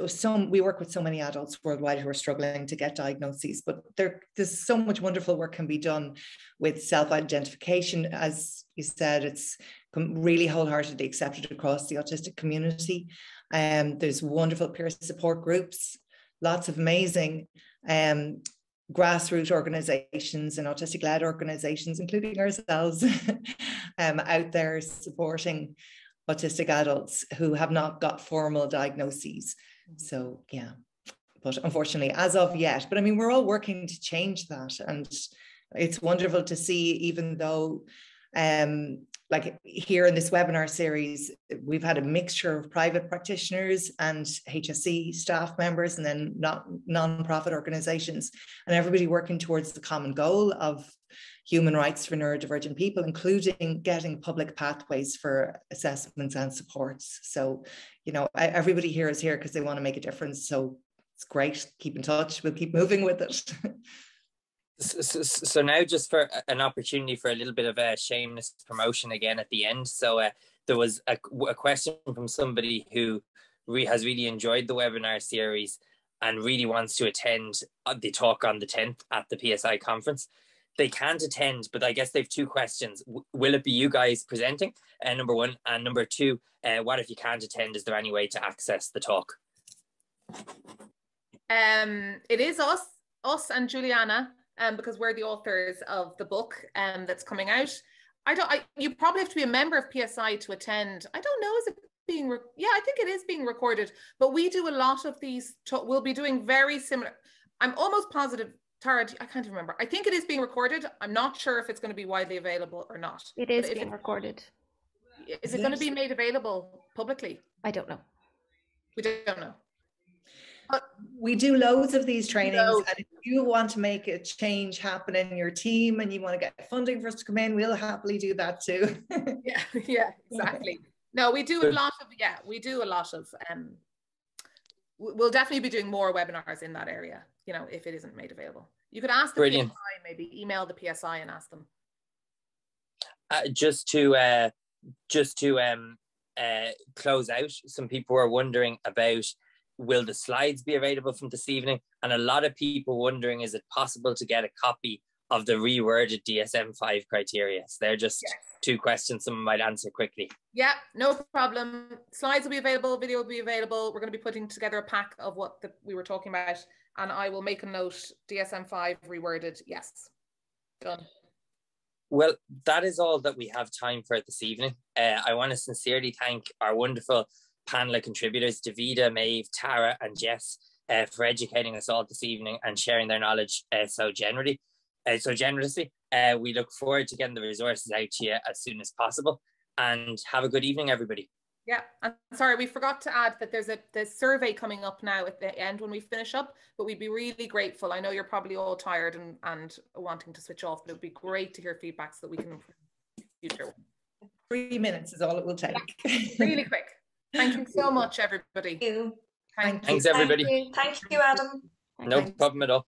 we work with so many adults worldwide who are struggling to get diagnoses, but there's so much wonderful work can be done with self-identification. As you said, it's really wholeheartedly accepted across the autistic community. There's wonderful peer support groups, lots of amazing grassroots organizations and autistic-led organizations, including ourselves, out there supporting autistic adults who have not got formal diagnoses. So yeah, but unfortunately, as of yet, but I mean, we're all working to change that, and it's wonderful to see, even though like here in this webinar series, we've had a mixture of private practitioners and HSC staff members, and then non-profit organizations, and everybody working towards the common goal of human rights for neurodivergent people, including getting public pathways for assessments and supports. So, you know, everybody here is here because they want to make a difference. So it's great. Keep in touch. We'll keep moving with it. So now, just for an opportunity for a little bit of a shameless promotion again at the end. So there was a question from somebody who has really enjoyed the webinar series and really wants to attend the talk on the 10th at the PSI conference. They can't attend, but I guess they have two questions. Will it be you guys presenting, number one? And number two, what if you can't attend? Is there any way to access the talk? It is us and Juliana, because we're the authors of the book that's coming out. You probably have to be a member of PSI to attend. I don't know, is it being, yeah, I think it is being recorded, but we do a lot of these, we'll be doing very similar. I'm almost positive, Tara, I can't remember. I think it is being recorded. I'm not sure if it's going to be widely available or not. It is being recorded. Is it going to be made available publicly? I don't know. We don't know. But we do loads of these trainings, and if you want to make a change happen in your team and you want to get funding for us to come in, we'll happily do that too. yeah, exactly. No, we do a lot of, we'll definitely be doing more webinars in that area, you know, if it isn't made available. You could ask the PSI, maybe email the PSI and ask them. Just to close out, some people are wondering about, will the slides be available from this evening? And a lot of people wondering, is it possible to get a copy of the reworded DSM-5 criteria? So they're just two questions someone might answer quickly. Yeah, no problem. Slides will be available, video will be available. We're going to be putting together a pack of what we were talking about, and I will make a note, DSM-5 reworded, yes. Done. Well, that is all that we have time for this evening. I want to sincerely thank our wonderful panel of contributors, Davida, Maeve, Tara and Jess, for educating us all this evening and sharing their knowledge so generously. We look forward to getting the resources out to you as soon as possible, and have a good evening, everybody. Yeah, and sorry, we forgot to add that there's the survey coming up now at the end when we finish up, but we'd be really grateful. I know you're probably all tired and wanting to switch off, but it would be great to hear feedback so that we can improve in the future. 3 minutes is all it will take. Yeah, really quick. Thank you so much, everybody. Thank you. Thanks, everybody. Thank you, Adam. No problem at all.